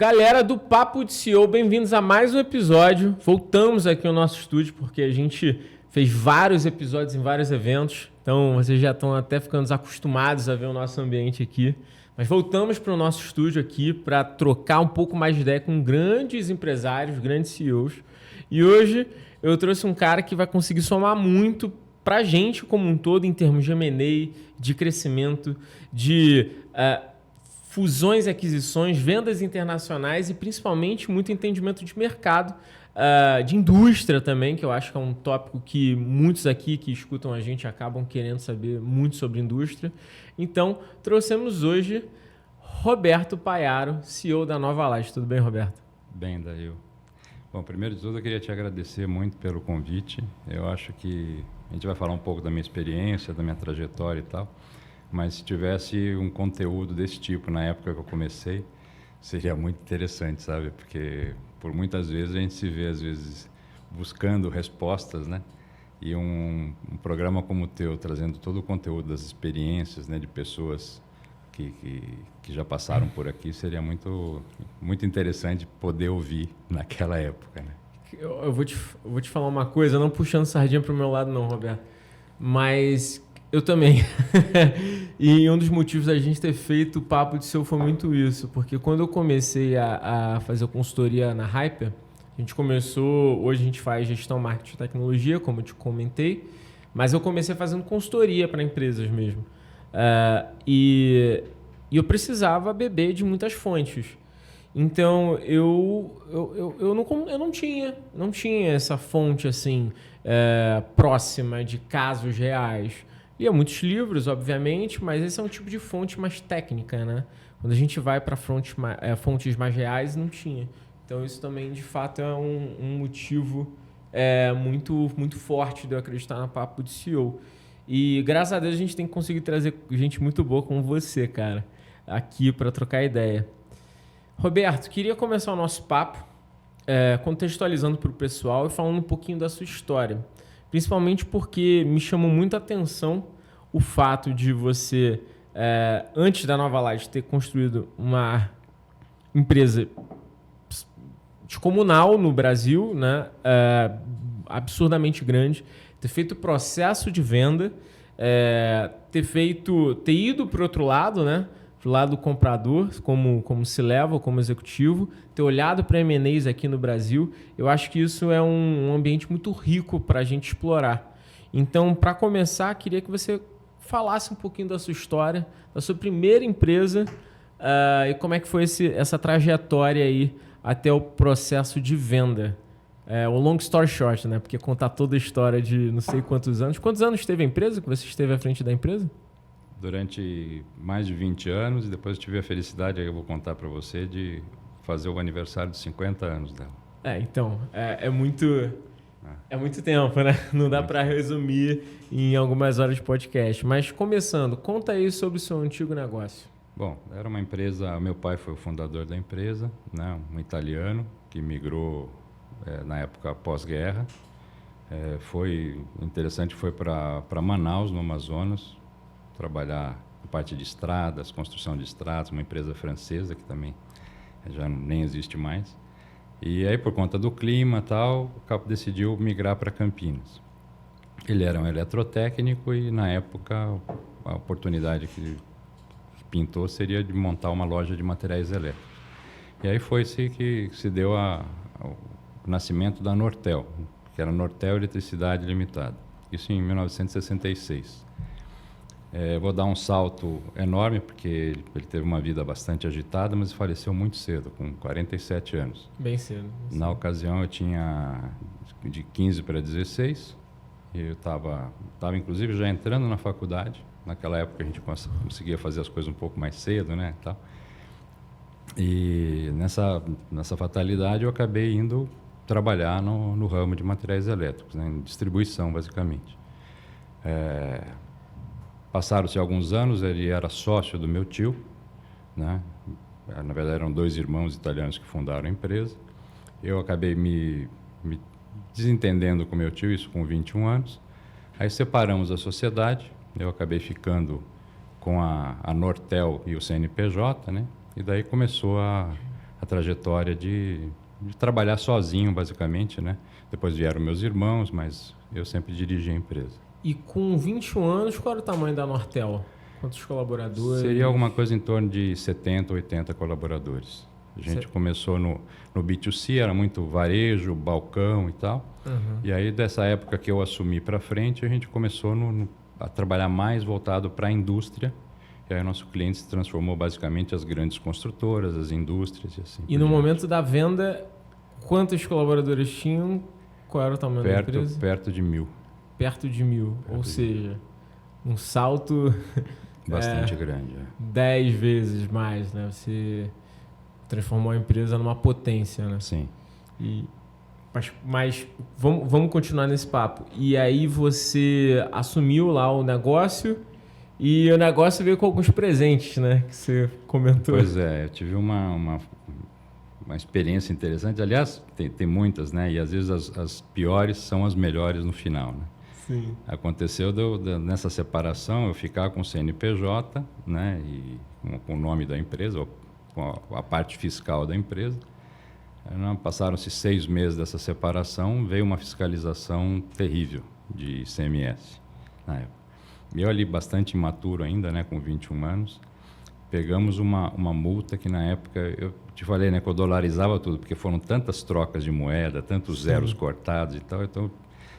Galera do Papo de CEO, bem-vindos a mais um episódio. Voltamos aqui ao nosso estúdio porque a gente fez vários episódios em vários eventos, então vocês já estão até ficando acostumados a ver o nosso ambiente aqui. Mas voltamos para o nosso estúdio aqui para trocar um pouco mais de ideia com grandes empresários, grandes CEOs. E hoje eu trouxe um cara que vai conseguir somar muito para a gente como um todo em termos de M&A, de crescimento, de fusões e aquisições, vendas internacionais e principalmente muito entendimento de mercado, de indústria também, que eu acho que é um tópico que muitos aqui que escutam a gente acabam querendo saber muito sobre indústria. Então, trouxemos hoje Roberto Paiaro, CEO da Novalight. Tudo bem, Roberto? Bem, Dail. Bom, primeiro de tudo, eu queria te agradecer muito pelo convite. Eu acho que a gente vai falar um pouco da minha experiência, da minha trajetória e tal, mas se tivesse um conteúdo desse tipo na época que eu comecei, seria muito interessante, sabe? Porque por muitas vezes a gente se vê, às vezes, buscando respostas, né? E um programa como o teu, trazendo todo o conteúdo das experiências, né, de pessoas que já passaram por aqui, seria muito interessante poder ouvir naquela época, né? Eu vou te falar uma coisa, não puxando sardinha para o meu lado não, Roberto, mas eu também. E um dos motivos da gente ter feito o Papo de CEO foi muito isso, porque quando eu comecei a fazer consultoria na Hyper, a gente começou, hoje a gente faz gestão, marketing e tecnologia, como eu te comentei, mas eu comecei fazendo consultoria para empresas mesmo. E eu precisava beber de muitas fontes. Então, eu não tinha essa fonte assim, próxima de casos reais. Lia muitos livros, obviamente, mas esse é um tipo de fonte mais técnica, né? Quando a gente vai para fontes mais reais, não tinha. Então, isso também, de fato, é um motivo muito, muito forte de eu acreditar no Papo de CEO. E, graças a Deus, a gente tem conseguido trazer gente muito boa como você, cara, aqui para trocar ideia. Roberto, queria começar o nosso papo contextualizando para o pessoal e falando um pouquinho da sua história. Principalmente porque me chamou muita atenção o fato de você, antes da Novalight, ter construído uma empresa descomunal no Brasil, né? Absurdamente grande, ter feito o processo de venda, ter ido para o outro lado, né? Pro lado do comprador, como se leva, como executivo, ter olhado para M&As aqui no Brasil, eu acho que isso é um ambiente muito rico para a gente explorar. Então, para começar, queria que você falasse um pouquinho da sua história, da sua primeira empresa e como é que foi essa trajetória aí até o processo de venda. O long story short, né? Porque contar toda a história de não sei quantos anos. Quantos anos teve a empresa, que você esteve à frente da empresa? Durante mais de 20 anos, e depois eu tive a felicidade, aí eu vou contar para você, de fazer o aniversário de 50 anos dela. Então, é muito tempo, né? Não dá para resumir em algumas horas de podcast. Mas começando, conta aí sobre o seu antigo negócio. Bom, era uma empresa, meu pai foi o fundador da empresa, né? Um italiano que migrou na época pós-guerra. Foi interessante, foi para Manaus, no Amazonas, trabalhar na parte de estradas, construção de estradas, uma empresa francesa que também já nem existe mais. E aí, por conta do clima e tal, o Capo decidiu migrar para Campinas. Ele era um eletrotécnico e, na época, a oportunidade que pintou seria de montar uma loja de materiais elétricos. E aí foi-se que se deu o nascimento da Nortel, que era Nortel Eletricidade Limitada. Isso em 1966. Vou dar um salto enorme, porque ele teve uma vida bastante agitada, mas faleceu muito cedo, com 47 anos. Bem cedo. Na ocasião, eu tinha de 15 para 16, e eu estava inclusive já entrando na faculdade. Naquela época a gente conseguia fazer as coisas um pouco mais cedo, né? Tal. E nessa fatalidade eu acabei indo trabalhar no ramo de materiais elétricos, né? Em distribuição, basicamente. Passaram-se alguns anos, ele era sócio do meu tio, né? Na verdade, eram dois irmãos italianos que fundaram a empresa. Eu acabei me desentendendo com meu tio, isso com 21 anos. Aí separamos a sociedade, eu acabei ficando com a Nortel e o CNPJ, né? E daí começou a a trajetória de trabalhar sozinho, basicamente, né? Depois vieram meus irmãos, mas eu sempre dirigi a empresa. E com 21 anos, qual era o tamanho da Nortel? Quantos colaboradores? Seria alguma coisa em torno de 70, 80 colaboradores. A gente começou no B2C, era muito varejo, balcão e tal. Uhum. E aí, dessa época que eu assumi para frente, a gente começou a trabalhar mais voltado para a indústria. E aí, o nosso cliente se transformou basicamente as grandes construtoras, as indústrias e assim. E no momento da venda, quantos colaboradores tinham? Qual era o tamanho da empresa? Perto de 1.000. Perto de 1.000. Ou seja, um salto bastante grande. 10 vezes mais, né? Você transformou a empresa numa potência, né? Sim. Mas vamos continuar nesse papo. E aí você assumiu lá o negócio e o negócio veio com alguns presentes, né? Que você comentou. Pois é, eu tive uma experiência interessante. Aliás, tem muitas, né? E às vezes as piores são as melhores no final, né? Sim. Aconteceu nessa separação eu ficar com o CNPJ, né? E com o nome da empresa, ou com a parte fiscal da empresa. Passaram-se 6 meses dessa separação, veio uma fiscalização terrível de ICMS na época. Eu ali bastante imaturo ainda, né, com 21 anos, pegamos uma multa que na época, eu te falei, né, que eu dolarizava tudo, porque foram tantas trocas de moeda, tantos zeros cortados e tal, então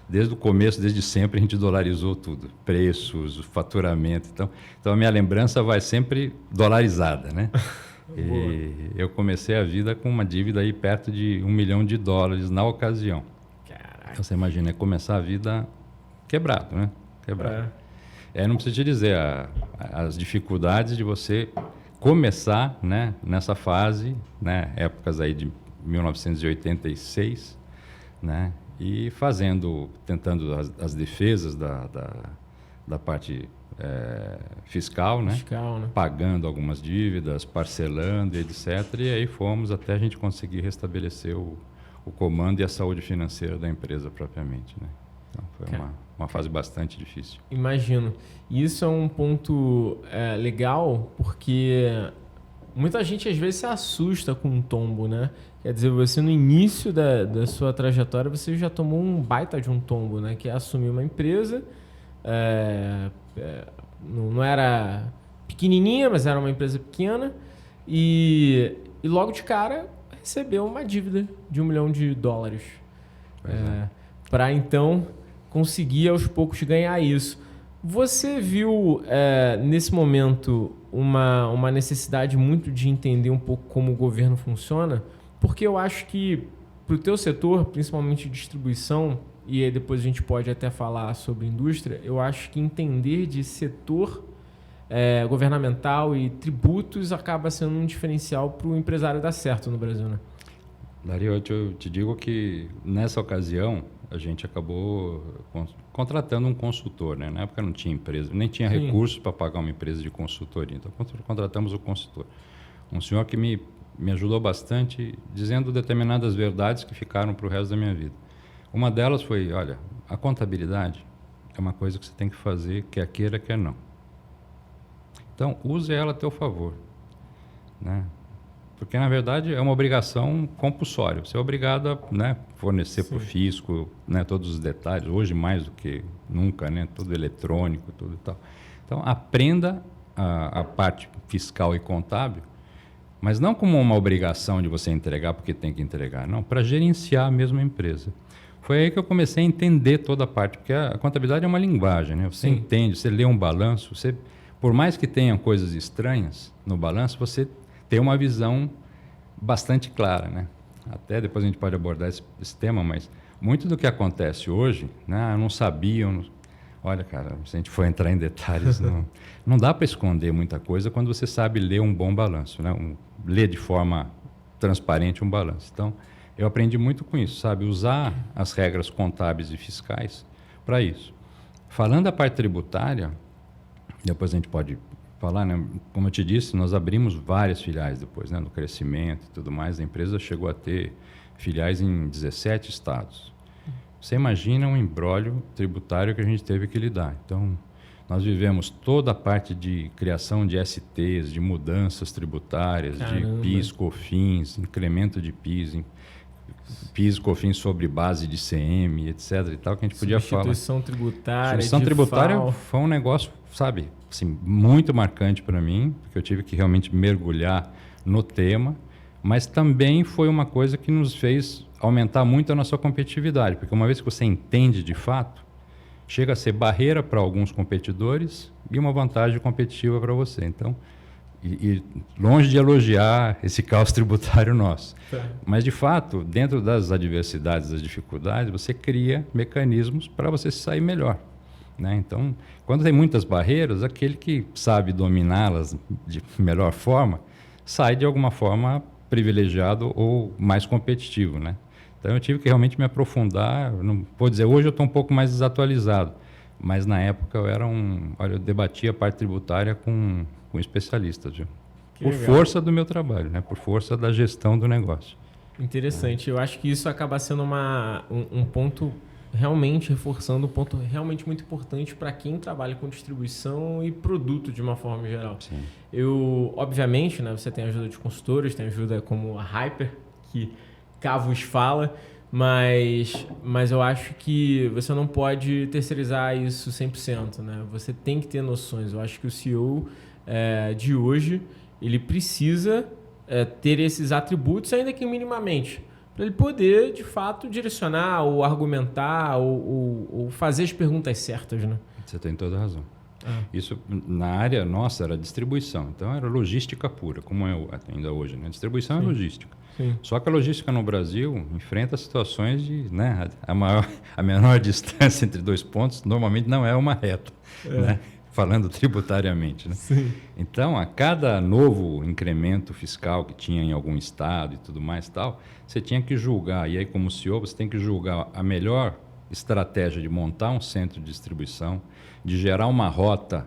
desde o começo, desde sempre, a gente dolarizou tudo, preços, faturamento, então a minha lembrança vai sempre dolarizada, né? E eu comecei a vida com uma dívida aí perto de $1 milhão na ocasião. Caraca. Então você imagina, começar a vida quebrado, né? Quebrado. Não preciso te dizer as dificuldades de você começar, né, nessa fase, né, épocas aí de 1986, né, e tentando as defesas da parte fiscal, né? Pagando algumas dívidas, parcelando, etc. E aí fomos até a gente conseguir restabelecer o comando e a saúde financeira da empresa propriamente, né? Então foi uma fase bastante difícil. Imagino. Isso é um ponto legal, porque muita gente às vezes se assusta com um tombo, né? Quer dizer, você no início da sua trajetória, você já tomou um baita de um tombo, né? Que é assumir uma empresa, não era pequenininha, mas era uma empresa pequena, e logo de cara recebeu uma dívida de $1 milhão. Para então conseguir aos poucos ganhar isso. Você viu nesse momento uma necessidade muito de entender um pouco como o governo funciona? Porque eu acho que para o teu setor, principalmente distribuição, e aí depois a gente pode até falar sobre indústria, eu acho que entender de setor governamental e tributos acaba sendo um diferencial para o empresário dar certo no Brasil, né? Dario, eu te digo que nessa ocasião a gente acabou contratando um consultor, né? Na época não tinha empresa, nem tinha recursos para pagar uma empresa de consultoria, então contratamos o consultor. Um senhor que me ajudou bastante, dizendo determinadas verdades que ficaram para o resto da minha vida. Uma delas foi, olha, a contabilidade é uma coisa que você tem que fazer, quer queira, quer não. Então, use ela a teu favor, né? Porque, na verdade, é uma obrigação compulsória. Você é obrigado a, né, fornecer para o fisco, né, todos os detalhes, hoje mais do que nunca, né, tudo eletrônico, tudo e tal. Então, aprenda a parte fiscal e contábil, mas não como uma obrigação de você entregar porque tem que entregar, não, para gerenciar a mesma empresa. Foi aí que eu comecei a entender toda a parte, porque a contabilidade é uma linguagem, né? Você entende, você lê um balanço, por mais que tenha coisas estranhas no balanço, você tem uma visão bastante clara, né? Até depois a gente pode abordar esse tema, mas muito do que acontece hoje, né? Não sabiam. Olha, cara, se a gente for entrar em detalhes, não dá para esconder muita coisa quando você sabe ler um bom balanço, né? Ler de forma transparente um balanço. Então, eu aprendi muito com isso, sabe? Usar as regras contábeis e fiscais para isso. Falando da parte tributária, depois a gente pode falar, né? Como eu te disse, nós abrimos várias filiais depois, né? No crescimento e tudo mais. A empresa chegou a ter filiais em 17 estados. Você imagina um imbróglio tributário que a gente teve que lidar. Então, Nós vivemos toda a parte de criação de STs, de mudanças tributárias, Caramba. de PIS, COFINS, incremento de PIS, COFINS sobre base de CM, etc. e tal, que a gente podia falar. Substituição tributária. Substituição tributária foi um negócio, sabe, assim, muito marcante para mim, porque eu tive que realmente mergulhar no tema, mas também foi uma coisa que nos fez aumentar muito a nossa competitividade, porque uma vez que você entende de fato, chega a ser barreira para alguns competidores e uma vantagem competitiva para você. Então, e longe de elogiar esse caos tributário nosso. Mas, de fato, dentro das adversidades, das dificuldades, você cria mecanismos para você sair melhor, né? Então, quando tem muitas barreiras, aquele que sabe dominá-las de melhor forma, sai de alguma forma privilegiado ou mais competitivo, né? Então, eu tive que realmente me aprofundar. Não vou dizer, hoje eu estou um pouco mais desatualizado, mas na época eu debatia a parte tributária com especialistas, viu? Por força do meu trabalho, né? Por força da gestão do negócio. Interessante. Eu acho que isso acaba sendo um ponto realmente reforçando um ponto realmente muito importante para quem trabalha com distribuição e produto de uma forma geral. Sim. Obviamente, né, você tem ajuda de consultores, tem ajuda como a Hyper, que cá vos fala, mas eu acho que você não pode terceirizar isso 100%, né? Você tem que ter noções. Eu acho que o CEO de hoje, ele precisa ter esses atributos, ainda que minimamente, para ele poder, de fato, direcionar ou argumentar ou fazer as perguntas certas, né? Você tem toda a razão. Isso, na área nossa, era distribuição. Então, era logística pura, como é ainda hoje, né? Distribuição é logística. Sim. Só que a logística no Brasil enfrenta situações de, né, a menor distância entre dois pontos normalmente não é uma reta, né? Falando tributariamente, né? Sim. Então, a cada novo incremento fiscal que tinha em algum estado e tudo mais tal, você tinha que julgar, e aí como CEO você tem que julgar a melhor estratégia de montar um centro de distribuição, de gerar uma rota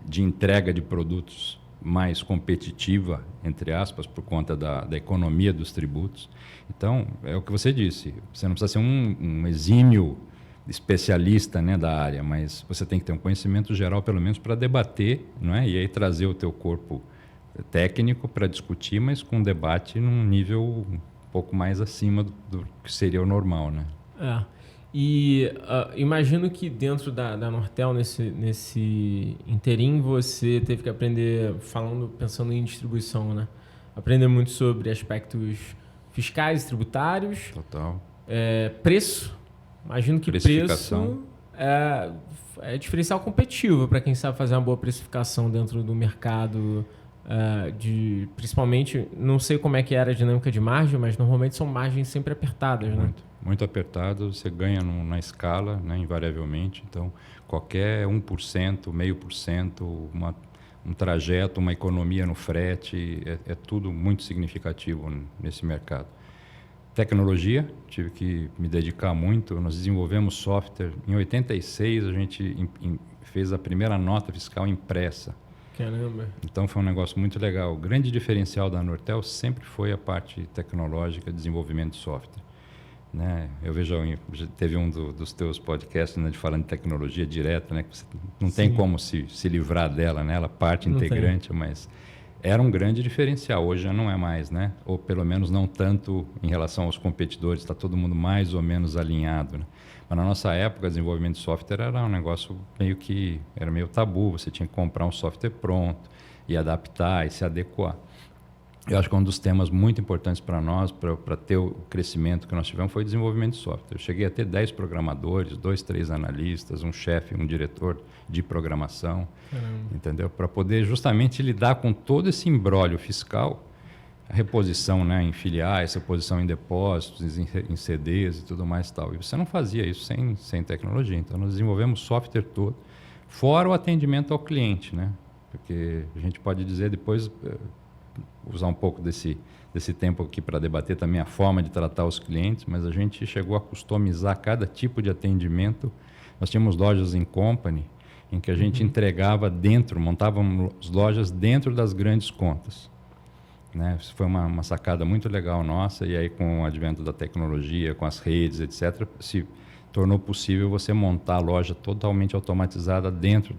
de entrega de produtos mais competitiva, entre aspas, por conta da economia dos tributos. Então, é o que você disse, você não precisa ser um exímio especialista, né, da área, mas você tem que ter um conhecimento geral, pelo menos, para debater, não é? E aí trazer o teu corpo técnico para discutir, mas com um debate num nível um pouco mais acima do que seria o normal, né? E imagino que dentro da Nortel, nesse interim, você teve que aprender, pensando em distribuição, né? Aprender muito sobre aspectos fiscais e tributários. Total. Preço. Imagino que preço é diferencial competitivo para quem sabe fazer uma boa precificação dentro do mercado. Principalmente, não sei como é que era a dinâmica de margem, mas normalmente são margens sempre apertadas, né? Muito apertado, você ganha na escala, né, invariavelmente. Então, qualquer 1%, 0,5%, um trajeto, uma economia no frete, é tudo muito significativo nesse mercado. Tecnologia, tive que me dedicar muito. Nós desenvolvemos software. Em 86, a gente fez a primeira nota fiscal impressa. Caramba. Então, foi um negócio muito legal. O grande diferencial da Nortel sempre foi a parte tecnológica, desenvolvimento de software, né? Eu vejo, teve um dos teus podcasts, né, de falando de tecnologia direta, né, que você não tem como se livrar dela, né? Ela parte integrante, mas era um grande diferencial. Hoje já não é mais, né? Ou pelo menos não tanto em relação aos competidores, está todo mundo mais ou menos alinhado, né? Mas na nossa época, desenvolvimento de software era um negócio era meio tabu. Você tinha que comprar um software pronto e adaptar e se adequar. Eu acho que um dos temas muito importantes para nós, para ter o crescimento que nós tivemos, foi o desenvolvimento de software. Eu cheguei a ter 10 programadores, 2, 3 analistas, um chefe, um diretor de programação, entendeu? Para poder justamente lidar com todo esse imbróglio fiscal, a reposição, né, em filiais, reposição em depósitos, em CDs e tudo mais e tal. E você não fazia isso sem tecnologia. Então, nós desenvolvemos software todo, fora o atendimento ao cliente, né? Porque a gente pode dizer depois... usar um pouco desse tempo aqui para debater também a forma de tratar os clientes, mas a gente chegou a customizar cada tipo de atendimento. Nós tínhamos lojas em company, em que a gente entregava montávamos lojas dentro das grandes contas, né? Isso foi uma sacada muito legal nossa, e aí com o advento da tecnologia, com as redes, etc., se tornou possível você montar a loja totalmente automatizada dentro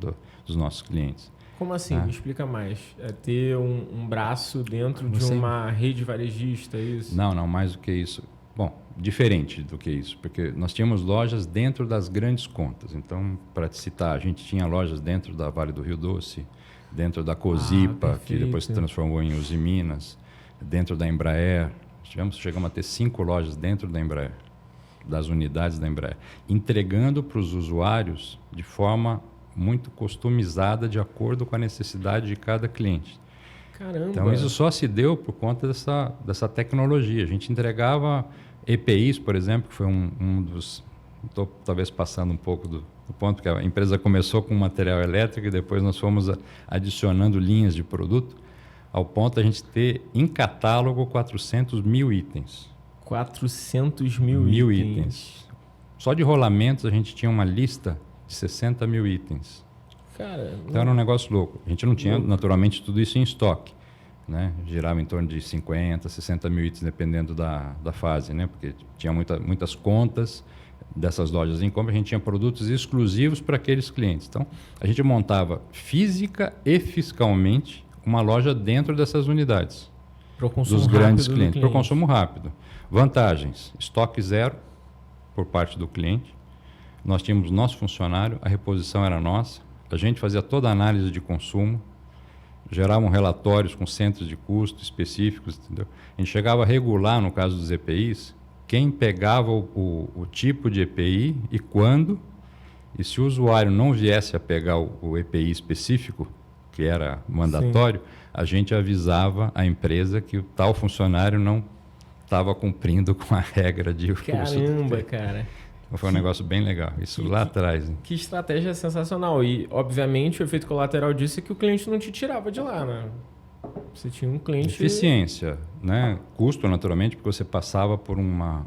dos nossos clientes. Como assim? Me explica mais. É ter um braço dentro de uma rede varejista, é isso? Não, mais do que isso. Bom, diferente do que isso, porque nós tínhamos lojas dentro das grandes contas. Então, para te citar, a gente tinha lojas dentro da Vale do Rio Doce, dentro da Cosipa, que depois se transformou em Uzi Minas, dentro da Embraer. Chegamos a ter 5 lojas dentro da Embraer, das unidades da Embraer, entregando para os usuários de forma muito customizada, de acordo com a necessidade de cada cliente. Caramba! Então, isso só se deu por conta dessa tecnologia. A gente entregava EPIs, por exemplo, que foi um dos... Estou talvez passando um pouco do ponto, porque a empresa começou com material elétrico e depois nós fomos adicionando linhas de produto, ao ponto de a gente ter em catálogo 400 mil itens. 400 mil itens. Só de rolamentos a gente tinha uma lista de 60 mil itens. Cara, então era um negócio louco. A gente não tinha, naturalmente, tudo isso em estoque, né? Girava em torno de 50, 60 mil itens, dependendo da fase, né? Porque tinha muitas contas dessas lojas em compra, a gente tinha produtos exclusivos para aqueles clientes. Então, a gente montava física e fiscalmente uma loja dentro dessas unidades. Dos grandes clientes. Para o consumo rápido. Vantagens: estoque zero por parte do cliente. Nós tínhamos nosso funcionário, a reposição era nossa. A gente fazia toda a análise de consumo, geravam relatórios com centros de custo específicos, entendeu? A gente chegava a regular, no caso dos EPIs, quem pegava o tipo de EPI e quando, e se o usuário não viesse a pegar o EPI específico, que era mandatório, a gente avisava a empresa que o tal funcionário não estava cumprindo com a regra de uso. Caramba, cara. Foi um negócio bem legal, isso lá atrás. Hein? Que estratégia sensacional. E, obviamente, o efeito colateral disso é que o cliente não te tirava de lá, né? Você tinha um cliente... Eficiência, né? Custo, naturalmente, porque você passava por uma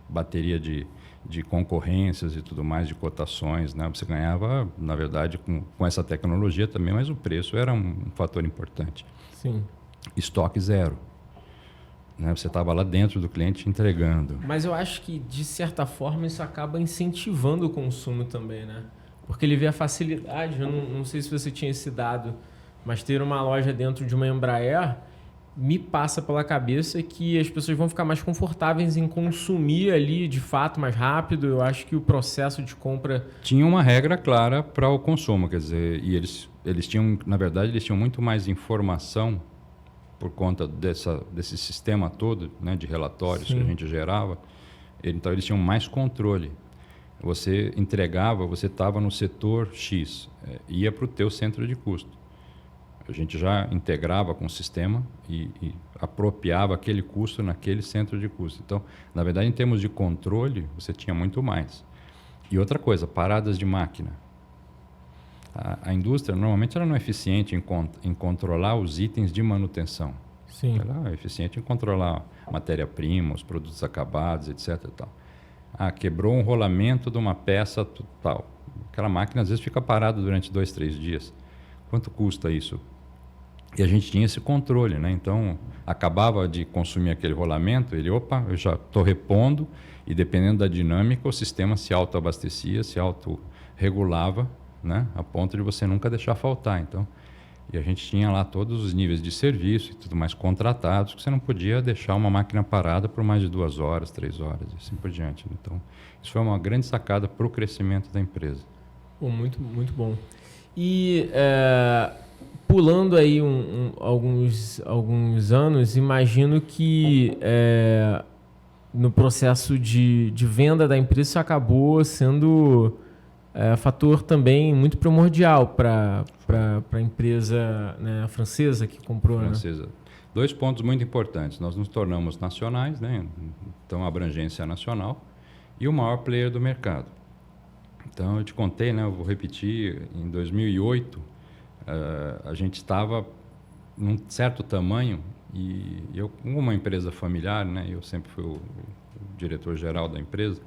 bateria de concorrências e tudo mais, de cotações, né? Você ganhava, na verdade, com essa tecnologia também, mas o preço era um fator importante. Sim. Estoque zero. Né? Você estava lá dentro do cliente entregando. Mas eu acho que, de certa forma, isso acaba incentivando o consumo também, né? Porque ele vê a facilidade. Eu não sei se você tinha esse dado, mas ter uma loja dentro de uma Embraer me passa pela cabeça que as pessoas vão ficar mais confortáveis em consumir ali, de fato, mais rápido. Eu acho que o processo de compra... Tinha uma regra clara para o consumo, quer dizer, e eles tinham, na verdade, eles tinham muito mais informação por conta desse sistema todo, né, de relatórios que a gente gerava. Então, eles tinham mais controle. Você entregava, você estava no setor X, ia para o teu centro de custo. A gente já integrava com o sistema e apropriava aquele custo naquele centro de custo. Então, na verdade, em termos de controle, você tinha muito mais. E outra coisa, paradas de máquina. A indústria, normalmente, ela não é eficiente em controlar os itens de manutenção. Sim. Ela é eficiente em controlar matéria-prima, os produtos acabados, etc. E tal. Quebrou um rolamento de uma peça tal. Aquela máquina, às vezes, fica parada durante 2, 3 dias. Quanto custa isso? E a gente tinha esse controle, né? Então, acabava de consumir aquele rolamento, eu já estou repondo, e dependendo da dinâmica, o sistema se autoabastecia, se autorregulava, né? A ponto de você nunca deixar faltar. Então, e a gente tinha lá todos os níveis de serviço e tudo mais contratados, que você não podia deixar uma máquina parada por mais de 2 horas, 3 horas, e assim por diante. Então, isso foi uma grande sacada para o crescimento da empresa. Muito, muito bom. E pulando aí alguns anos, imagino que no processo de venda da empresa isso acabou sendo fator também muito primordial para a empresa, né, francesa que comprou. Francesa. Né? 2 pontos muito importantes. Nós nos tornamos nacionais, né? Então, abrangência nacional, e o maior player do mercado. Então, eu te contei, né? Eu vou repetir, em 2008, a gente estava num certo tamanho e eu, como uma empresa familiar, né? Eu sempre fui o diretor-geral da empresa,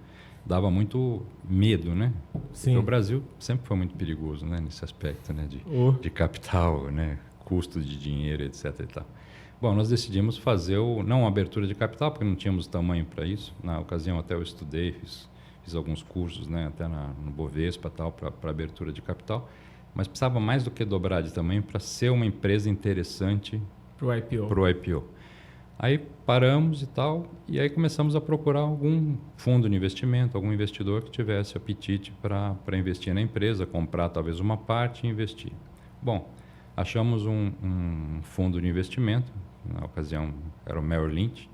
dava muito medo, né? Sim. Porque o Brasil sempre foi muito perigoso, né? Nesse aspecto, né? De capital, né? Custo de dinheiro, etc. E tal. Bom, nós decidimos fazer não uma abertura de capital, porque não tínhamos tamanho para isso. Na ocasião, até eu estudei, fiz alguns cursos, né, até no Bovespa tal, para abertura de capital, mas precisava mais do que dobrar de tamanho para ser uma empresa interessante Para o IPO. Para o IPO. Aí paramos e tal, e aí começamos a procurar algum fundo de investimento, algum investidor que tivesse apetite para investir na empresa, comprar talvez uma parte e investir. Bom, achamos um fundo de investimento, na ocasião era o Merrill Lynch,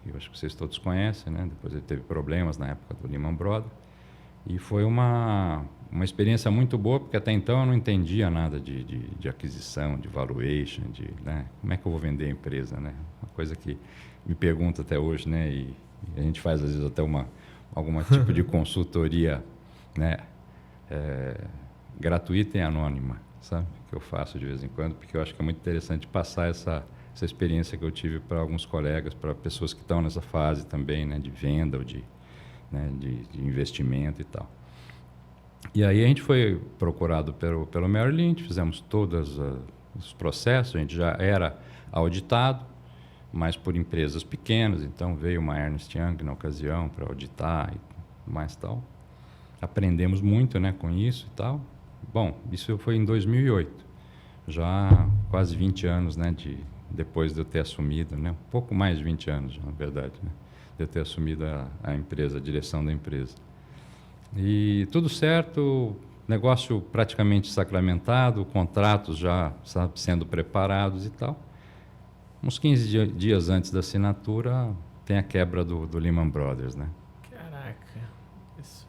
que eu acho que vocês todos conhecem, né? Depois ele teve problemas na época do Lehman Brothers, e foi uma experiência muito boa, porque até então eu não entendia nada de aquisição, de valuation, né? Como é que eu vou vender a empresa, né? Uma coisa que me pergunta até hoje, né? E a gente faz às vezes até algum tipo de consultoria, né? Gratuita e anônima, sabe? Que eu faço de vez em quando, porque eu acho que é muito interessante passar essa experiência que eu tive para alguns colegas, para pessoas que estão nessa fase também, né? De venda ou de investimento e tal. E aí a gente foi procurado pelo Merrill Lynch, fizemos todos os processos, a gente já era auditado, mas por empresas pequenas, então veio uma Ernst Young na ocasião para auditar e mais tal. Aprendemos muito, né, com isso e tal. Bom, isso foi em 2008, já quase 20 anos, né, depois de eu ter assumido, né, um pouco mais de 20 anos, na verdade, né, de eu ter assumido a empresa, a direção da empresa. E tudo certo, negócio praticamente sacramentado, contratos já sendo preparados e tal. Uns 15 dias antes da assinatura, tem a quebra do Lehman Brothers, né? Caraca, isso,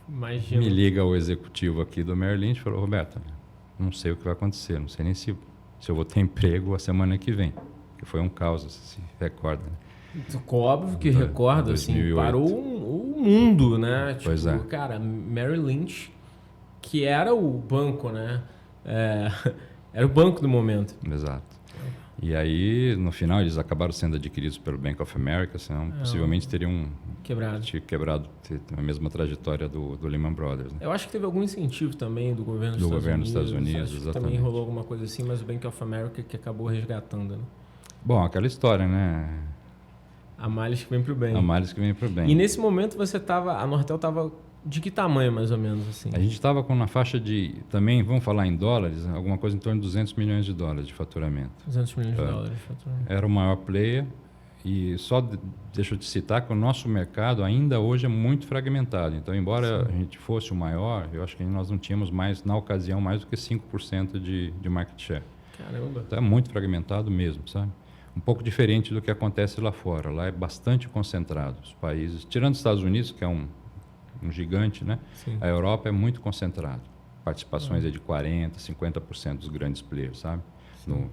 imagina. Me liga o executivo aqui do Merrill Lynch e falou: Roberto, não sei o que vai acontecer, não sei nem se eu vou ter emprego a semana que vem, que foi um caos, você se recorda, né? Óbvio que recordo, 2008. Assim, parou o mundo, né? Tipo, pois é. Cara, Merrill Lynch, que era o banco, né? Era o banco do momento. Exato. E aí, no final, eles acabaram sendo adquiridos pelo Bank of America, senão possivelmente teriam quebrado a mesma trajetória do Lehman Brothers. Né? Eu acho que teve algum incentivo também do governo dos Estados Unidos, exatamente. Também rolou alguma coisa assim, mas o Bank of America que acabou resgatando, né? Bom, aquela história, né? A males que vem pro bem. A males que vem pro bem. E nesse momento a Nortel estava de que tamanho, mais ou menos, assim? A gente estava com uma faixa de, também, vamos falar em dólares, alguma coisa em torno de 200 milhões de dólares de faturamento. 200 milhões de dólares de faturamento. Era o maior player e deixa eu te citar que o nosso mercado ainda hoje é muito fragmentado. Então, embora a gente fosse o maior, eu acho que nós não tínhamos mais, na ocasião, mais do que 5% de market share. Caramba! Então, é muito fragmentado mesmo, sabe? Um pouco diferente do que acontece lá fora. Lá é bastante concentrado. Os países, tirando os Estados Unidos, que é um gigante, né? Sim. A Europa é muito concentrado. Participações é de 40%, 50% dos grandes players, sabe?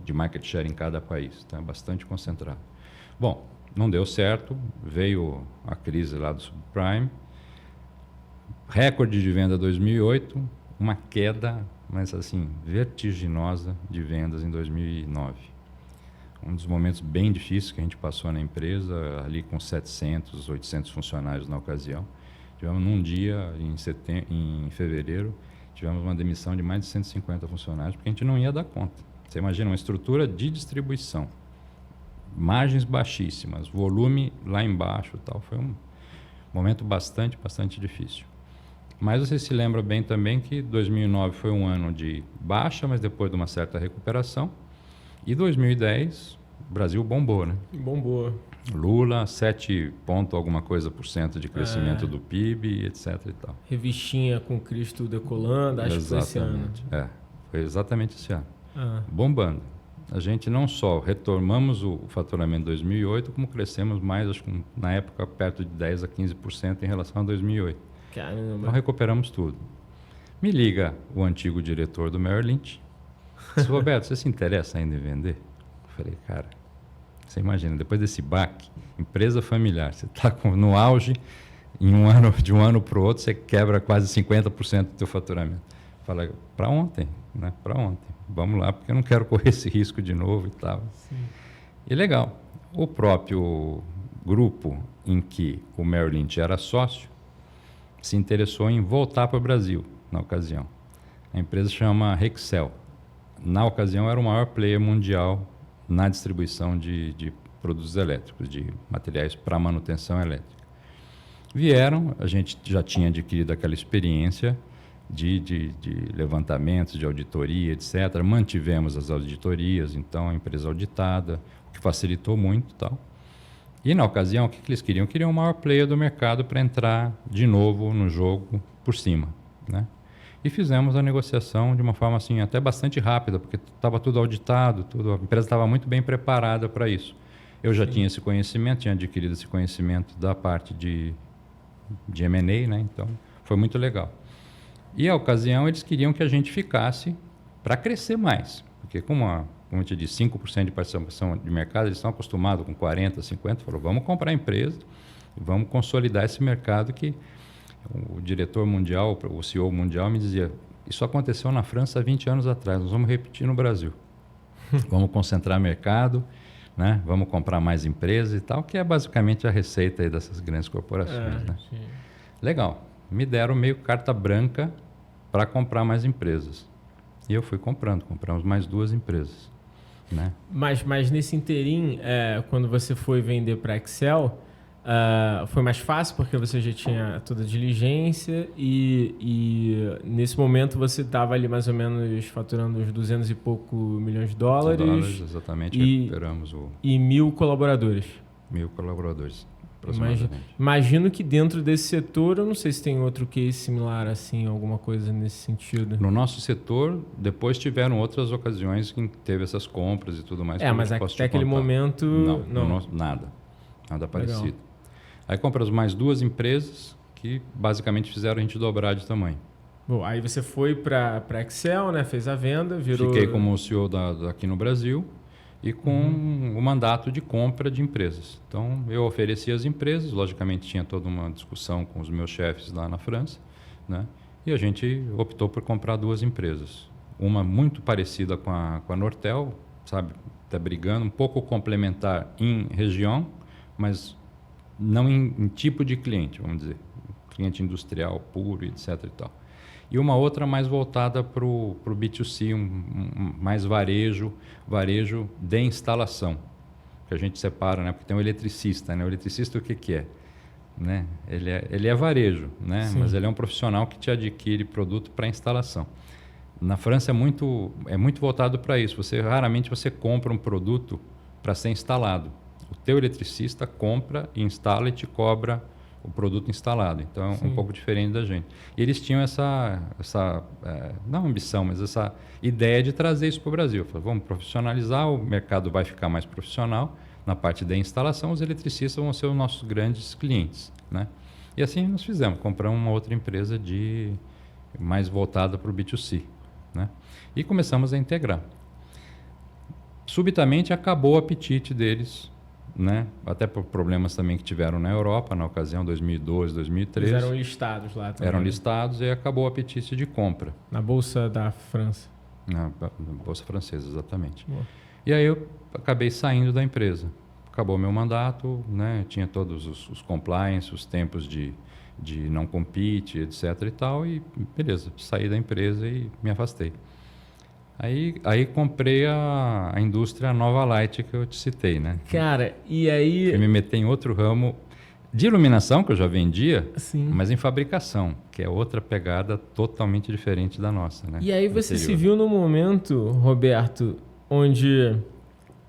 De market share em cada país. Então é bastante concentrado. Bom, não deu certo. Veio a crise lá do subprime. Recorde de venda 2008. Uma queda, mas assim, vertiginosa de vendas em 2009. Um dos momentos bem difíceis que a gente passou na empresa, ali com 700, 800 funcionários na ocasião. Tivemos num dia, em fevereiro, tivemos uma demissão de mais de 150 funcionários, porque a gente não ia dar conta. Você imagina uma estrutura de distribuição, margens baixíssimas, volume lá embaixo e tal. Foi um momento bastante difícil. Mas você se lembra bem também que 2009 foi um ano de baixa, mas depois de uma certa recuperação. E 2010, o Brasil bombou, né? Bombou. Lula, 7 ponto alguma coisa por cento de crescimento do PIB, etc. e tal. Revistinha com Cristo decolando, acho que foi esse ano. Foi exatamente esse ano. Bombando. A gente não só retomamos o faturamento de 2008, como crescemos mais, acho que na época, perto de 10% a 15% em relação a 2008. Caramba. Então recuperamos tudo. Me liga o antigo diretor do Merrill Lynch. Disse: Roberto, você se interessa ainda em vender? Eu falei: cara, você imagina, depois desse baque, empresa familiar, você está no auge, de um ano para o outro, você quebra quase 50% do teu faturamento. Eu falei: para ontem, né? Para ontem. Vamos lá, porque eu não quero correr esse risco de novo e tal. Sim. E legal, o próprio grupo em que o Merrill Lynch era sócio se interessou em voltar para o Brasil, na ocasião. A empresa chama Rexel. Na ocasião, era o maior player mundial na distribuição de produtos elétricos, de materiais para manutenção elétrica. Vieram, a gente já tinha adquirido aquela experiência de levantamentos, de auditoria, etc. Mantivemos as auditorias, então a empresa auditada, o que facilitou muito e tal. E na ocasião, o que eles queriam? Queriam o maior player do mercado para entrar de novo no jogo por cima, né? E fizemos a negociação de uma forma assim até bastante rápida, porque estava tudo auditado, a empresa estava muito bem preparada para isso. Eu já tinha esse conhecimento, tinha adquirido esse conhecimento da parte de M&A, né? Então foi muito legal. E a ocasião eles queriam que a gente ficasse para crescer mais, porque como eu te disse, 5% de participação de mercado, eles estão acostumados com 40%, 50%, falou, vamos comprar a empresa, vamos consolidar esse mercado que o diretor mundial, o CEO mundial me dizia, isso aconteceu na França há 20 anos atrás, nós vamos repetir no Brasil. Vamos concentrar mercado, né? Vamos comprar mais empresas e tal, que é basicamente a receita aí dessas grandes corporações. Né? Legal. Me deram meio carta branca para comprar mais empresas. E eu fui compramos mais 2 empresas. Né? Mas nesse interim, quando você foi vender para Excel, foi mais fácil porque você já tinha toda a diligência e nesse momento você estava ali mais ou menos faturando uns 200 e pouco milhões de dólares. Exatamente, recuperamos e 1.000 colaboradores. 1.000 colaboradores. Imagino que dentro desse setor, eu não sei se tem outro case similar assim, alguma coisa nesse sentido. No nosso setor, depois tiveram outras ocasiões que teve essas compras e tudo mais. Mas até aquele momento... Não. Nada parecido. Legal. Aí compramos mais 2 empresas que basicamente fizeram a gente dobrar de tamanho. Bom, aí você foi para Excel, né? Fez a venda, virou... Fiquei como CEO aqui no Brasil e com o mandato de compra de empresas. Então, eu ofereci as empresas, logicamente tinha toda uma discussão com os meus chefes lá na França, né? E a gente optou por comprar 2 empresas. Uma muito parecida com a Nortel, sabe? Está brigando, um pouco complementar em região, mas não em tipo de cliente, vamos dizer. Cliente industrial puro, etc. e tal. E uma outra mais voltada para o B2C, mais varejo de instalação, que a gente separa, né? Porque tem o eletricista, né? O eletricista o que é? Né? Ele é varejo, né? Mas ele é um profissional que te adquire produto para instalação. Na França é muito voltado para isso. Raramente você compra um produto para ser instalado. O teu eletricista compra, instala e te cobra o produto instalado. Então, é um pouco diferente da gente. E eles tinham essa não ambição, mas essa ideia de trazer isso para o Brasil. Falaram, vamos profissionalizar, o mercado vai ficar mais profissional. Na parte da instalação, os eletricistas vão ser os nossos grandes clientes. Né? E assim nós fizemos. Compramos uma outra empresa mais voltada para o B2C. Né? E começamos a integrar. Subitamente, acabou o apetite deles, né? Até por problemas também que tiveram na Europa, na ocasião, 2012, 2013. Eles eram listados lá também. Eram listados e acabou o apetite de compra. Na Bolsa da França. Na Bolsa Francesa, exatamente. Boa. E aí eu acabei saindo da empresa. Acabou meu mandato, né? Tinha todos os compliance, os tempos de não compete, etc. e tal. E beleza, saí da empresa e me afastei. Aí comprei a indústria Nova Light que eu te citei, né? Cara, e aí... Eu me meti em outro ramo de iluminação, que eu já vendia, Sim. mas em fabricação, que é outra pegada totalmente diferente da nossa, né? E aí você se viu no momento, Roberto, onde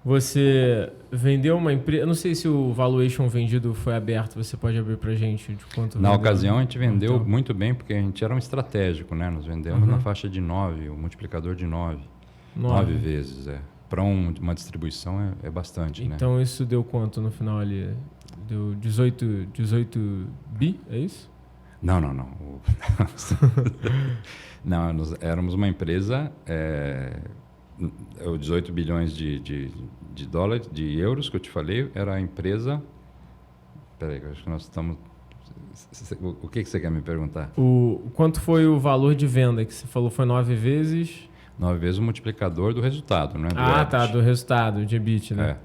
você vendeu uma empresa... Eu não sei se o valuation vendido foi aberto, você pode abrir pra gente de quanto Na vendeu? ocasião a gente vendeu muito bem, porque a gente era um estratégico, né? Nós vendemos na faixa de 9, o multiplicador de 9. 9 vezes, Para uma distribuição é bastante, né? Então isso deu quanto no final ali? Deu 18 bi, é isso? Não. Não, nós éramos uma empresa... 18 bilhões de dólares, de euros que eu te falei, era a empresa... Peraí, acho que nós estamos... O que você quer me perguntar? Quanto foi o valor de venda que você falou? Foi 9 vezes? 9 vezes o multiplicador do resultado, né? Do resultado, de EBIT, né?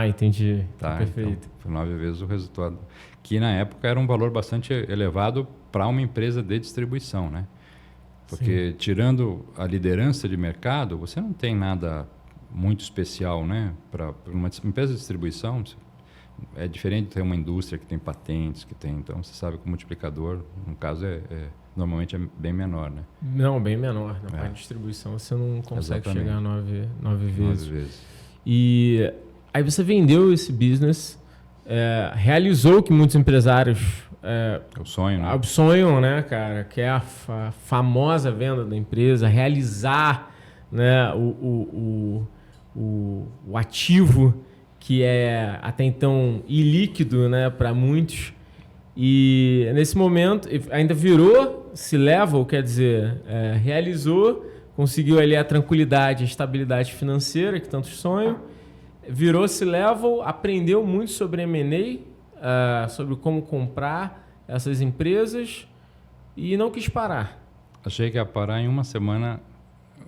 Entendi. Tá, perfeito. Então, foi 9 vezes o resultado. Que na época era um valor bastante elevado para uma empresa de distribuição, né? Porque tirando a liderança de mercado, você não tem nada muito especial, né? Para uma empresa de distribuição, É diferente de ter uma indústria que tem patentes, então você sabe que o multiplicador, no caso, normalmente é bem menor, né? Não, bem menor. Na parte de distribuição você não consegue Exatamente. chegar a 9 vezes. 9 vezes. E aí você vendeu esse business, realizou o que muitos empresários É o sonho, né? sonham, né, cara? Que é a famosa venda da empresa, realizar, né, o ativo que é até então ilíquido, né, para muitos. E nesse momento ainda virou C-level, quer dizer, realizou, conseguiu ali a tranquilidade, a estabilidade financeira que tantos sonham, virou C-level, aprendeu muito sobre M&A, sobre como comprar essas empresas e não quis parar. Achei que ia parar em uma semana.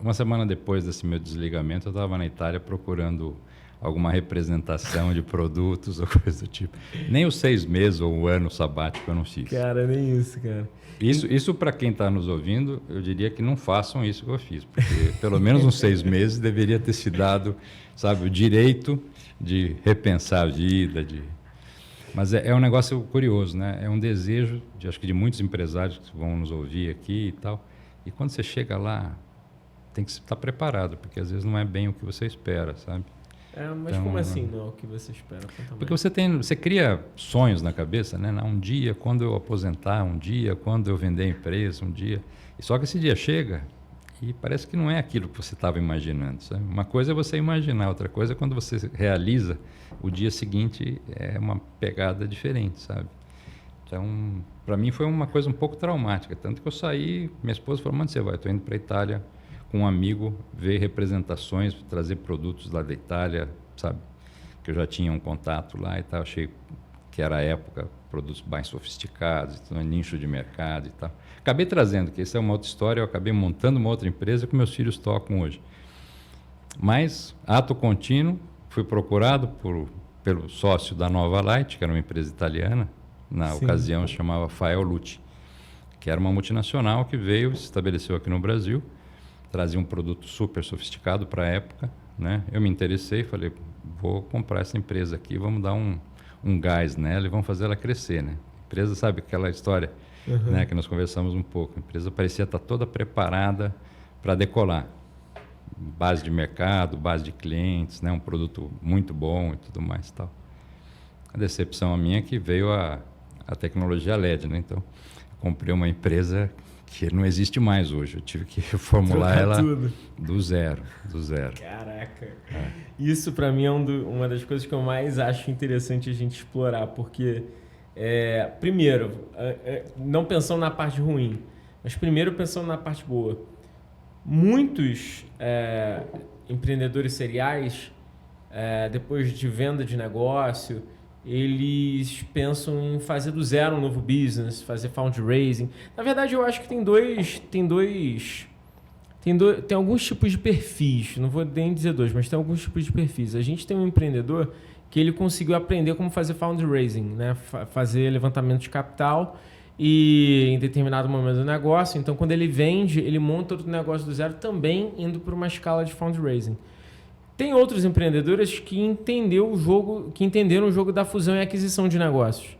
Uma semana depois desse meu desligamento, eu estava na Itália procurando alguma representação de produtos ou coisa do tipo. Nem os 6 meses ou o ano sabático eu não fiz. Cara, nem isso, cara. Isso para quem está nos ouvindo, eu diria que não façam isso que eu fiz, porque pelo menos uns 6 meses deveria ter se dado, sabe, o direito de repensar a vida. Mas é um negócio curioso, né? É um desejo, acho que de muitos empresários que vão nos ouvir aqui e tal. E quando você chega lá, tem que estar preparado, porque às vezes não é bem o que você espera, sabe? Mas então, como assim não é o que você espera? Porque você cria sonhos na cabeça, né? Um dia, quando eu aposentar, um dia, quando eu vender a empresa, um dia. E só que esse dia chega e parece que não é aquilo que você estava imaginando, sabe? Uma coisa é você imaginar, outra coisa é quando você realiza, o dia seguinte é uma pegada diferente, sabe? Então, para mim foi uma coisa um pouco traumática, tanto que eu saí, minha esposa falou, onde você vai? Estou indo para a Itália com um amigo, ver representações, trazer produtos lá da Itália, sabe? Que eu já tinha um contato lá e tal, achei que era a época, produtos mais sofisticados, então, nicho de mercado e tal. Acabei trazendo, que essa é uma outra história, eu acabei montando uma outra empresa que meus filhos tocam hoje. Mas, ato contínuo, fui procurado pelo sócio da Nova Light, que era uma empresa italiana, na ocasião se chamava Fael Lucci, que era uma multinacional que veio, se estabeleceu aqui no Brasil, trazia um produto super sofisticado para a época, né? Eu me interessei, falei, vou comprar essa empresa aqui, vamos dar um gás nela e vamos fazer ela crescer, né? A empresa, sabe aquela história, né, que nós conversamos um pouco, a empresa parecia estar toda preparada para decolar. Base de mercado, base de clientes, né, um produto muito bom e tudo mais e tal. A decepção minha é que veio a tecnologia LED, né? Então, comprei uma empresa que não existe mais hoje. Eu tive que reformular ela do zero. Caraca. Isso para mim é uma das coisas que eu mais acho interessante a gente explorar, porque primeiro, não pensando na parte ruim, mas primeiro pensando na parte boa. Muitos empreendedores seriais, depois de venda de negócio, eles pensam em fazer do zero um novo business, fazer fundraising. Na verdade, eu acho que tem alguns tipos de perfis, não vou nem dizer dois, mas tem alguns tipos de perfis. A gente tem um empreendedor que ele conseguiu aprender como fazer fundraising, né? Fazer levantamento de capital e em determinado momento do negócio. Então, quando ele vende, ele monta outro negócio do zero, também indo para uma escala de fundraising. Tem outros empreendedores que entenderam o jogo da fusão e aquisição de negócios.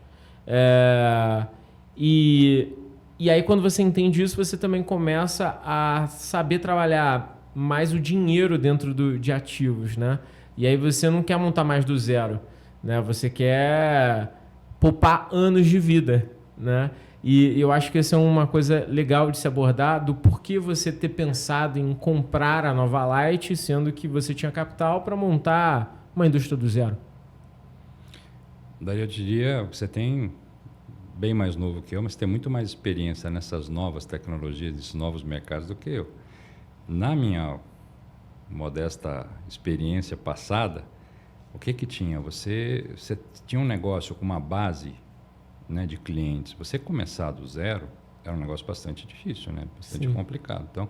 E aí, quando você entende isso, você também começa a saber trabalhar mais o dinheiro dentro de ativos, né? E aí você não quer montar mais do zero, né? Você quer poupar anos de vida, né? E eu acho que essa é uma coisa legal de se abordar, do porquê você ter pensado em comprar a Nova Light, sendo que você tinha capital para montar uma indústria do zero. Daí eu diria, você tem bem mais novo que eu, mas tem muito mais experiência nessas novas tecnologias, nesses novos mercados do que eu. Na minha modesta experiência passada, o que tinha? Você tinha um negócio com uma base, né, de clientes. Você começar do zero era um negócio bastante difícil, né? Bastante complicado. Então,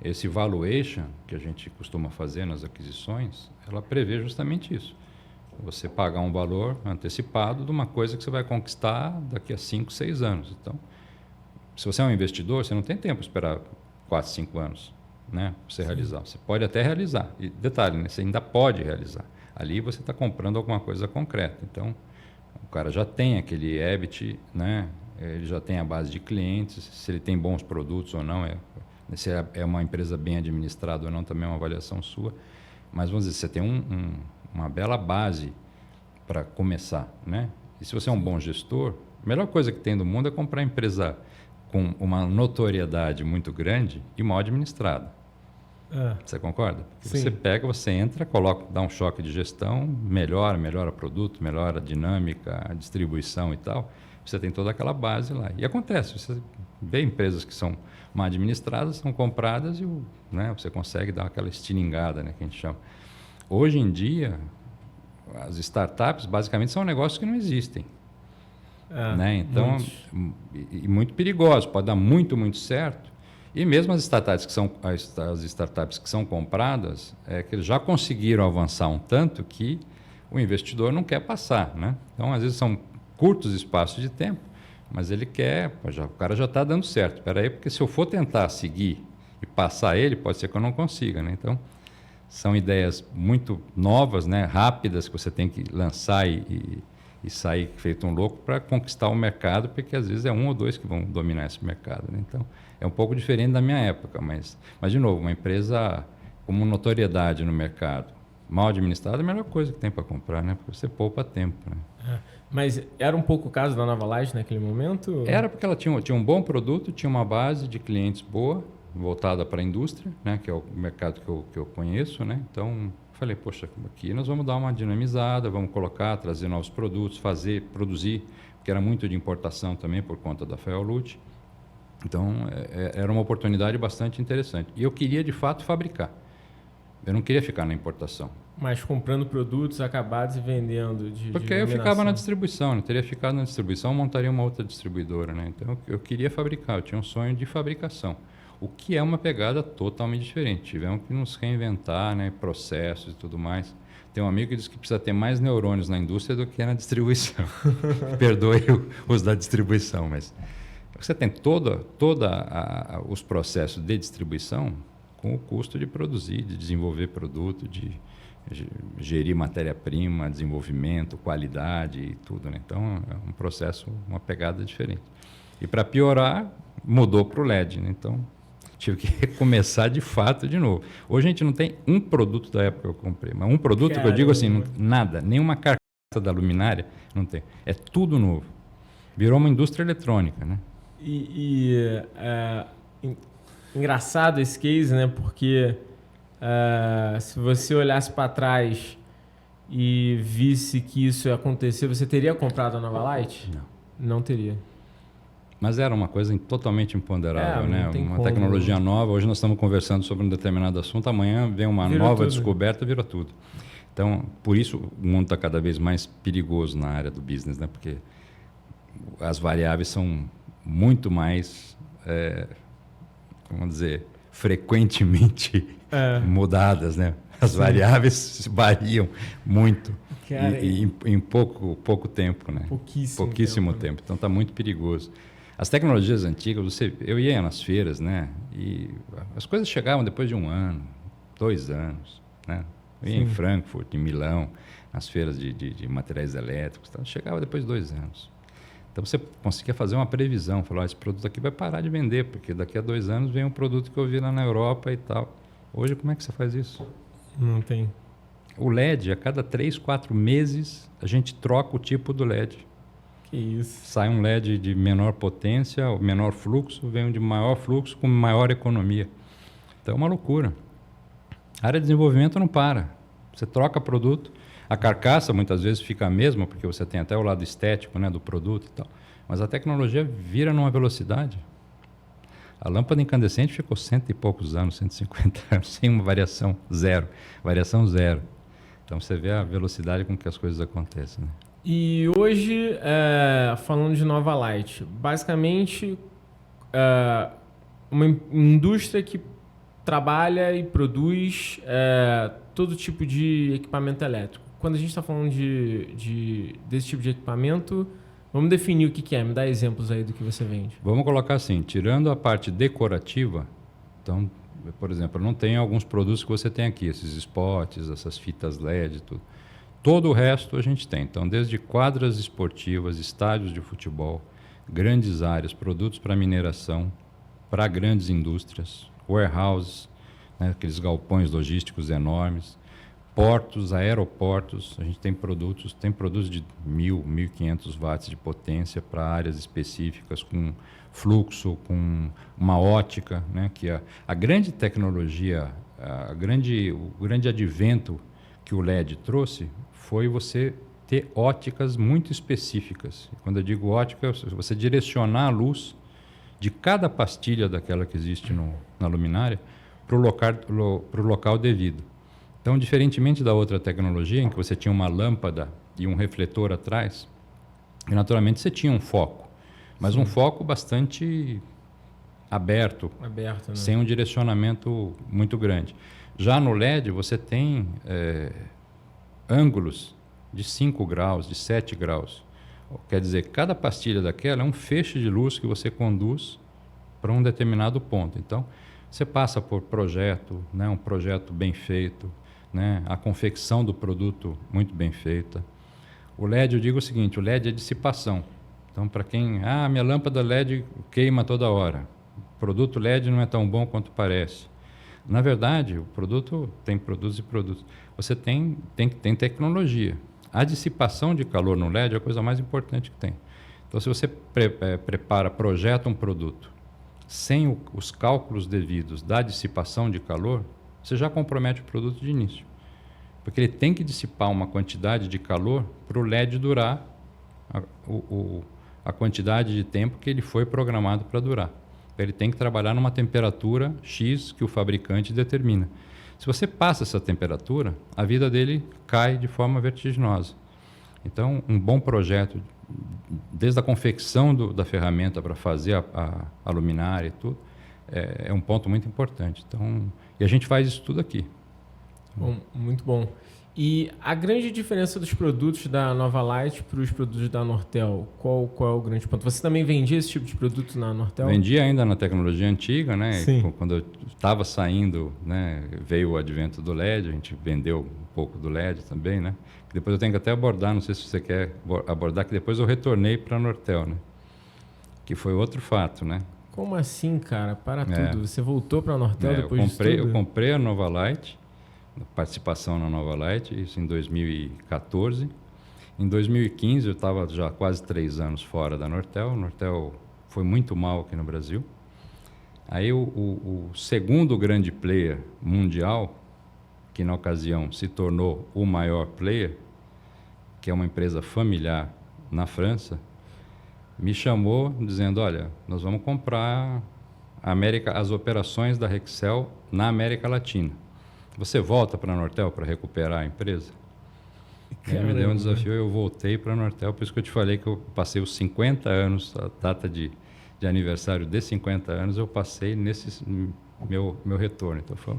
esse valuation que a gente costuma fazer nas aquisições, ela prevê justamente isso. Você pagar um valor antecipado de uma coisa que você vai conquistar daqui a 5, 6 anos. Então, se você é um investidor, você não tem tempo para esperar 4, 5 anos, né, para você realizar. Você pode até realizar. E detalhe, né, você ainda pode realizar. Ali você está comprando alguma coisa concreta. Então, O cara já tem aquele EBIT, né? Ele já tem a base de clientes, se ele tem bons produtos ou não, se é uma empresa bem administrada ou não, também é uma avaliação sua. Mas vamos dizer, você tem uma bela base para começar, né? E se você é um bom gestor, a melhor coisa que tem do mundo é comprar empresa com uma notoriedade muito grande e mal administrada. Você concorda? Porque você pega, você entra, coloca, dá um choque de gestão, melhora produto, melhora a dinâmica, a distribuição e tal. Você tem toda aquela base lá. E acontece, você vê empresas que são mal administradas, são compradas e né, você consegue dar aquela estilingada, né, que a gente chama. Hoje em dia, as startups basicamente são negócios que não existem. Né? Então, e muito perigosos, pode dar muito, muito certo. E mesmo as startups que são compradas, que eles já conseguiram avançar um tanto que o investidor não quer passar, né? Então, às vezes são curtos espaços de tempo, mas ele quer, o cara já está dando certo. Espera aí, porque se eu for tentar seguir e passar ele, pode ser que eu não consiga, né? Então, são ideias muito novas, né? Rápidas, que você tem que lançar e sair feito um louco para conquistar o mercado, porque às vezes é um ou dois que vão dominar esse mercado, né? Então, é um pouco diferente da minha época, mas de novo, uma empresa como notoriedade no mercado, mal administrada, é a melhor coisa que tem para comprar, né? Porque você poupa tempo, né? Mas era um pouco o caso da Novalight naquele momento? Era porque ela tinha um bom produto, tinha uma base de clientes boa, voltada para a indústria, né? Que é o mercado que eu conheço, né? Então, falei, poxa, aqui nós vamos dar uma dinamizada, vamos trazer novos produtos, produzir, porque era muito de importação também por conta da Feolute. Então, era uma oportunidade bastante interessante. E eu queria, de fato, fabricar. Eu não queria ficar na importação. Mas comprando produtos acabados e vendendo porque eu ficava na distribuição, não teria ficado na distribuição, montaria uma outra distribuidora, né? Então, eu queria fabricar, eu tinha um sonho de fabricação. O que é uma pegada totalmente diferente. Tivemos que nos reinventar, né? Processos e tudo mais. Tem um amigo que diz que precisa ter mais neurônios na indústria do que na distribuição. Perdoe os da distribuição, mas você tem os processos de distribuição com o custo de produzir, de desenvolver produto, de gerir matéria-prima, desenvolvimento, qualidade e tudo, né? Então, é um processo, uma pegada diferente. E para piorar, mudou para o LED, né? Então, tive que recomeçar de fato de novo. Hoje a gente não tem um produto da época que eu comprei, mas um produto que eu digo assim, nada, nenhuma carcaça da luminária, não tem. É tudo novo. Virou uma indústria eletrônica, né? Engraçado esse case, né? Porque se você olhasse para trás e visse que isso ia acontecer, você teria comprado a Novalight? Não. Não teria. Mas era uma coisa totalmente imponderável, né? Uma como. tecnologia nova. Hoje nós estamos conversando sobre um determinado assunto, amanhã vem uma nova descoberta, vira tudo. Então, por isso o mundo está cada vez mais perigoso na área do business, né? Porque as variáveis são muito mais, vamos dizer, frequentemente mudadas, né? As variáveis variam muito. Cara, e em pouco tempo, né? Pouquíssimo tempo. Então, está muito perigoso. As tecnologias antigas, eu ia nas feiras, né? E as coisas chegavam depois de 1 ano, 2 anos, né? Eu ia em Frankfurt, em Milão, nas feiras de materiais elétricos, então, chegava depois de 2 anos. Então, você conseguia fazer uma previsão, falar, esse produto aqui vai parar de vender, porque daqui a 2 anos vem um produto que eu vi lá na Europa e tal. Hoje, como é que você faz isso? Não tem. O LED, a cada 3, 4 meses, a gente troca o tipo do LED. Que isso. Sai um LED de menor potência, menor fluxo, vem um de maior fluxo com maior economia. Então é uma loucura. A área de desenvolvimento não para. Você troca produto, a carcaça muitas vezes fica a mesma, porque você tem até o lado estético, né, do produto e tal. Mas a tecnologia vira numa velocidade. A lâmpada incandescente ficou 100 e poucos anos, 150 anos, sem uma variação zero. Então você vê a velocidade com que as coisas acontecem, né? E hoje, falando de Novalight, basicamente uma indústria que trabalha e produz todo tipo de equipamento elétrico. Quando a gente está falando desse tipo de equipamento, vamos definir o que é. Me dá exemplos aí do que você vende. Vamos colocar assim, tirando a parte decorativa, então, por exemplo, não tem alguns produtos que você tem aqui, esses spots, essas fitas LED e tudo. Todo o resto a gente tem. Então, desde quadras esportivas, estádios de futebol, grandes áreas, produtos para mineração, para grandes indústrias, warehouses, né, aqueles galpões logísticos enormes, portos, aeroportos. A gente tem produtos de 1.000, 1.500 watts de potência para áreas específicas, com fluxo, com uma ótica, né, que a grande tecnologia, o grande advento que o LED trouxe foi você ter óticas muito específicas. Quando eu digo ótica, você direcionar a luz de cada pastilha daquela que existe na luminária para o local devido. Então, diferentemente da outra tecnologia, em que você tinha uma lâmpada e um refletor atrás, e naturalmente você tinha um foco, mas um foco bastante aberto, né? Sem um direcionamento muito grande. Já no LED, você tem ângulos de 5 graus, de 7 graus. Quer dizer, cada pastilha daquela é um feixe de luz que você conduz para um determinado ponto. Então, você passa por projeto, né, um projeto bem feito, né, a confecção do produto muito bem feita. O LED, eu digo o seguinte, o LED é dissipação. Então, para quem... minha lâmpada LED queima toda hora. O produto LED não é tão bom quanto parece. Na verdade, o produto tem produtos e produtos. Você tem tecnologia. A dissipação de calor no LED é a coisa mais importante que tem. Então, se você projeta um produto sem os cálculos devidos da dissipação de calor, você já compromete o produto de início. Porque ele tem que dissipar uma quantidade de calor para o LED durar a quantidade de tempo que ele foi programado para durar. Ele tem que trabalhar numa temperatura X que o fabricante determina. Se você passa essa temperatura, a vida dele cai de forma vertiginosa. Então, um bom projeto, desde a confecção da ferramenta para fazer a luminária e tudo, é um ponto muito importante. Então, e a gente faz isso tudo aqui. Bom, muito bom. E a grande diferença dos produtos da Nova Light para os produtos da Nortel, qual é o grande ponto? Você também vendia esse tipo de produto na Nortel? Vendia ainda na tecnologia antiga, né? Sim. Quando eu estava saindo, né, veio o advento do LED, a gente vendeu um pouco do LED também, né? Depois eu tenho que até abordar, não sei se você quer abordar, que depois eu retornei para a Nortel, né? Que foi outro fato, né? Como assim, cara? Para tudo. Você voltou para a Nortel depois disso tudo? Eu comprei a Nova Light, participação na Nova Light, isso em 2014. Em 2015, eu estava já quase 3 anos fora da Nortel. A Nortel foi muito mal aqui no Brasil. Aí o segundo grande player mundial, que na ocasião se tornou o maior player, que é uma empresa familiar na França, me chamou dizendo, olha, nós vamos comprar as operações da Rexel na América Latina. Você volta para a Nortel para recuperar a empresa? Ele me deu um desafio, eu voltei para a Nortel, por isso que eu te falei que eu passei os 50 anos, a data de aniversário de 50 anos, eu passei nesse meu retorno. Então foi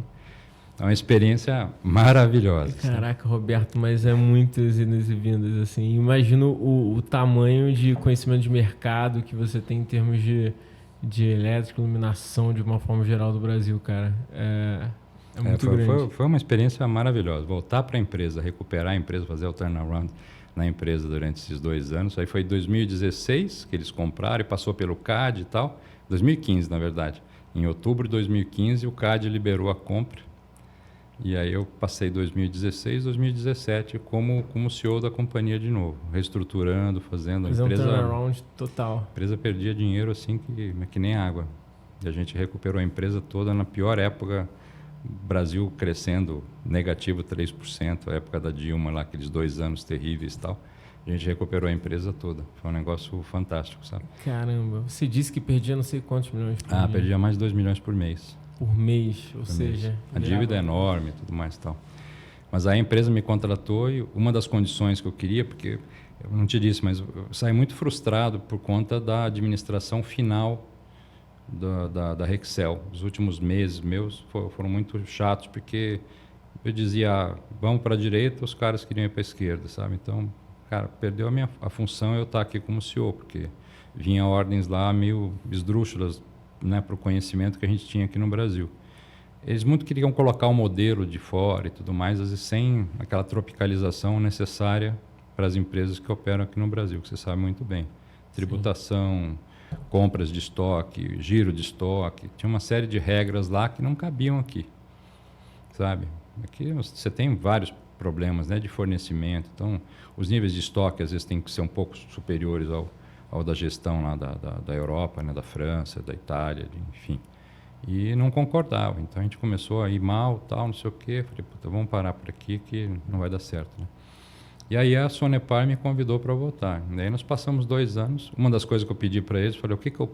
uma experiência maravilhosa. Caraca, Roberto, mas é muitas idas e vindas, assim. Imagino o tamanho de conhecimento de mercado que você tem em termos de elétrica, iluminação, de uma forma geral do Brasil, cara. É muito grande. Foi uma experiência maravilhosa. Voltar para a empresa, recuperar a empresa, fazer o turnaround na empresa durante esses 2 anos. Aí foi em 2016 que eles compraram e passou pelo CAD e tal. 2015, na verdade. Em outubro de 2015, o CAD liberou a compra. E aí eu passei 2016, 2017 como CEO da companhia de novo, reestruturando, fazendo a empresa... um turnaround total. A empresa perdia dinheiro assim que nem água. E a gente recuperou a empresa toda na pior época, Brasil crescendo negativo 3%, a época da Dilma lá, aqueles 2 anos terríveis e tal. A gente recuperou a empresa toda. Foi um negócio fantástico, sabe? Caramba, você disse que perdia não sei quantos milhões por mês. Perdia mais de 2 milhões por mês. Por mês, ou seja... A dívida é enorme e tudo mais e tal. Mas a empresa me contratou e uma das condições que eu queria, porque eu não te disse, mas eu saí muito frustrado por conta da administração final da Rexel. Os últimos meses meus foram muito chatos, porque eu dizia, vamos para a direita, os caras queriam ir para a esquerda, sabe? Então, cara, perdeu a função eu estar aqui como CEO, porque vinha ordens lá meio esdrúxulas, né, para o conhecimento que a gente tinha aqui no Brasil. Eles muito queriam colocar o modelo de fora e tudo mais, às vezes sem aquela tropicalização necessária para as empresas que operam aqui no Brasil, que você sabe muito bem. Tributação, compras de estoque, giro de estoque, tinha uma série de regras lá que não cabiam aqui, sabe? Aqui você tem vários problemas, né, de fornecimento, então os níveis de estoque às vezes têm que ser um pouco superiores ao da gestão lá da Europa, né, da França, da Itália, enfim. E não concordava, então a gente começou a ir mal, tal, não sei o quê, falei, puta, vamos parar por aqui que não vai dar certo, né? E aí a Sonepar me convidou para voltar. Daí nós passamos 2 anos. Uma das coisas que eu pedi para eles, falei, o que eu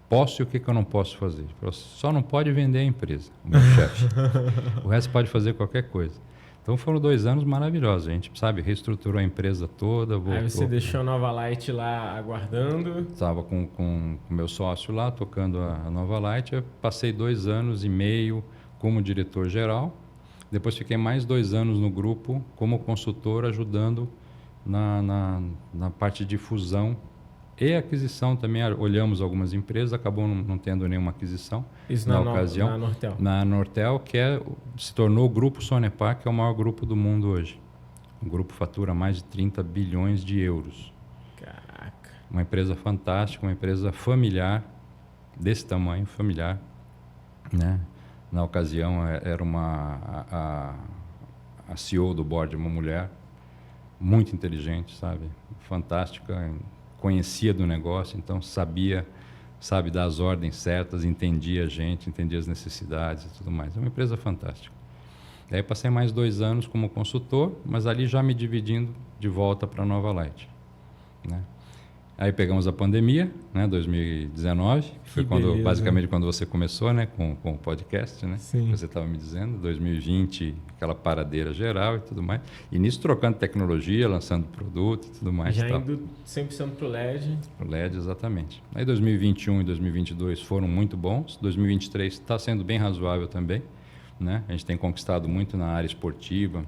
posso e o que eu não posso fazer? Ele falou, só não pode vender a empresa, o meu chefe. O resto pode fazer qualquer coisa. Então foram 2 anos maravilhosos. A gente, sabe, reestruturou a empresa toda. Voltou. Aí você deixou a Nova Light lá aguardando? Estava com o meu sócio lá, tocando a Nova Light. Eu passei 2 anos e meio como diretor-geral. Depois fiquei mais 2 anos no grupo como consultor, ajudando na parte de fusão e aquisição também. Olhamos algumas empresas, acabou não tendo nenhuma aquisição. Isso na ocasião. Na Nortel. Na Nortel, que se tornou o grupo Sonepar, que é o maior grupo do mundo hoje. O grupo fatura mais de 30 bilhões de euros. Caraca. Uma empresa fantástica, uma empresa familiar, desse tamanho, familiar, né? Na ocasião, era a CEO do board, uma mulher muito inteligente, sabe? Fantástica, conhecia do negócio, então sabia, sabe, dar as ordens certas, entendia a gente, entendia as necessidades e tudo mais. É uma empresa fantástica. Daí passei mais 2 anos como consultor, mas ali já me dividindo de volta para a Nova Light, né? Aí pegamos a pandemia, né, 2019, que foi basicamente quando você começou, né, com o podcast, né? Sim. Que você estava me dizendo, 2020, aquela paradeira geral e tudo mais. E nisso trocando tecnologia, lançando produto e tudo mais. Já indo 100% para o LED. O LED, exatamente. Aí 2021 e 2022 foram muito bons, 2023 está sendo bem razoável também, né? A gente tem conquistado muito na área esportiva,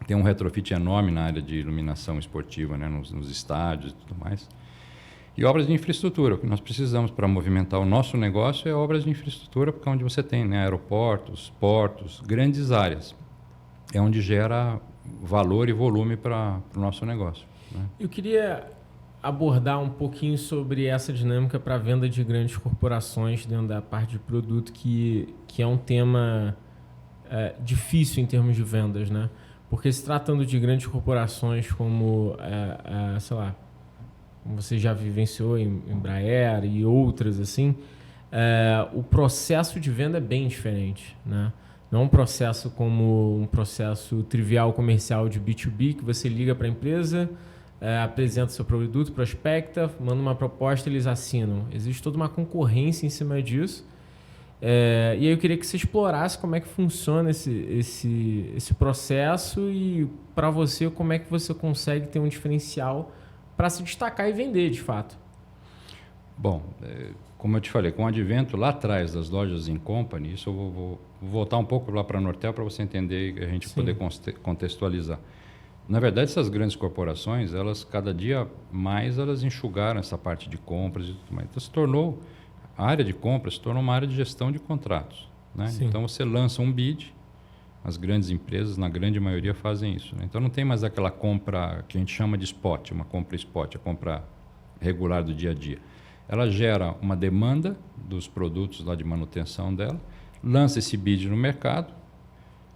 tem um retrofit enorme na área de iluminação esportiva, né, nos estádios e tudo mais. E obras de infraestrutura, o que nós precisamos para movimentar o nosso negócio é obras de infraestrutura, porque é onde você tem, né, aeroportos, portos, grandes áreas. É onde gera valor e volume para o nosso negócio, né? Eu queria abordar um pouquinho sobre essa dinâmica para a venda de grandes corporações dentro da parte de produto, que é um tema difícil em termos de vendas, né? Porque se tratando de grandes corporações como, sei lá, como você já vivenciou em Embraer e outras assim, o processo de venda é bem diferente, né? Não é um processo como um processo trivial comercial de B2B, que você liga para a empresa, apresenta seu produto, prospecta, manda uma proposta, eles assinam. Existe toda uma concorrência em cima disso. E aí eu queria que você explorasse como é que funciona esse processo e, para você, como é que você consegue ter um diferencial para se destacar e vender, de fato. Bom, como eu te falei, com o advento lá atrás das lojas Incompany, isso eu vou voltar um pouco lá para a Nortel para você entender e a gente poder contextualizar. Na verdade, essas grandes corporações, elas cada dia mais elas enxugaram essa parte de compras e tudo mais. Então, a área de compras se tornou uma área de gestão de contratos, né? Então, você lança um bid, as grandes empresas, na grande maioria, fazem isso, né? Então, não tem mais aquela compra que a gente chama de spot, uma compra spot, a compra regular do dia a dia. Ela gera uma demanda dos produtos lá de manutenção dela, lança esse bid no mercado,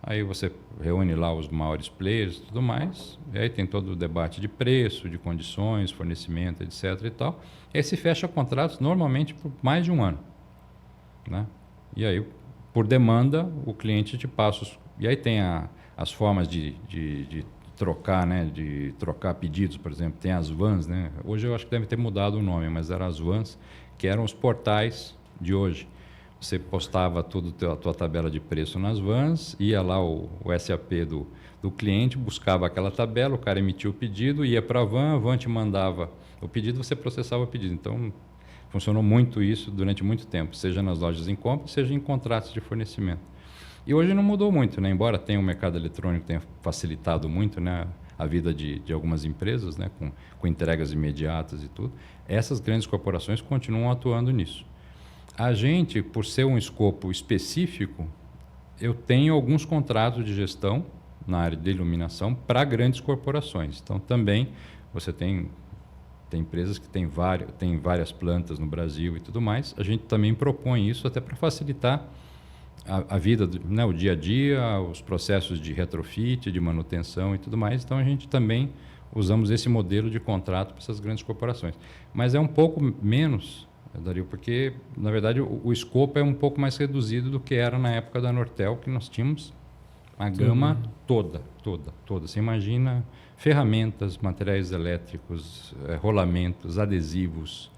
aí você reúne lá os maiores players e tudo mais, e aí tem todo o debate de preço, de condições, fornecimento, etc. e tal. E aí se fecha contratos normalmente por mais de 1 ano, né? E aí, por demanda, o cliente te passa e aí tem as formas de trocar, né? De trocar pedidos, por exemplo, tem as vans, né? Hoje eu acho que deve ter mudado o nome, mas eram as vans, que eram os portais de hoje. Você postava a tua tabela de preço nas vans, ia lá o SAP do cliente, buscava aquela tabela, o cara emitia o pedido, ia para a van te mandava o pedido, você processava o pedido. Então, funcionou muito isso durante muito tempo, seja nas lojas em compra, seja em contratos de fornecimento. E hoje não mudou muito, né? Embora tenha o mercado eletrônico tenha facilitado muito, né, a vida de algumas empresas, né, com entregas imediatas e tudo, essas grandes corporações continuam atuando nisso. A gente, por ser um escopo específico, eu tenho alguns contratos de gestão na área de iluminação para grandes corporações. Então, também você tem empresas que têm várias plantas no Brasil e tudo mais. A gente também propõe isso até para facilitar a vida, né, o dia a dia, os processos de retrofit, de manutenção e tudo mais. Então, a gente também usamos esse modelo de contrato para essas grandes corporações. Mas é um pouco menos, Dario, porque, na verdade, o escopo é um pouco mais reduzido do que era na época da Nortel, que nós tínhamos a gama toda. Você imagina ferramentas, materiais elétricos, rolamentos, adesivos,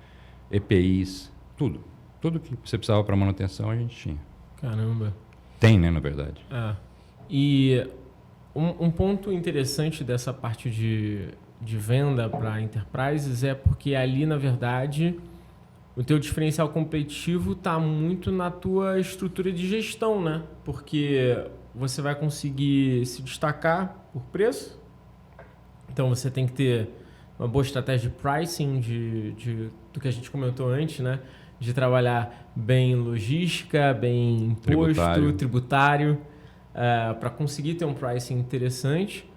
EPIs, tudo. Tudo que você precisava para manutenção a gente tinha. Caramba. Tem, né, na verdade. E um ponto interessante dessa parte de venda para enterprises é porque ali, na verdade, o teu diferencial competitivo está muito na tua estrutura de gestão, né? Porque você vai conseguir se destacar por preço. Então, você tem que ter uma boa estratégia de pricing, do que a gente comentou antes, né? De trabalhar bem logística, bem imposto, tributário, para conseguir ter um pricing interessante.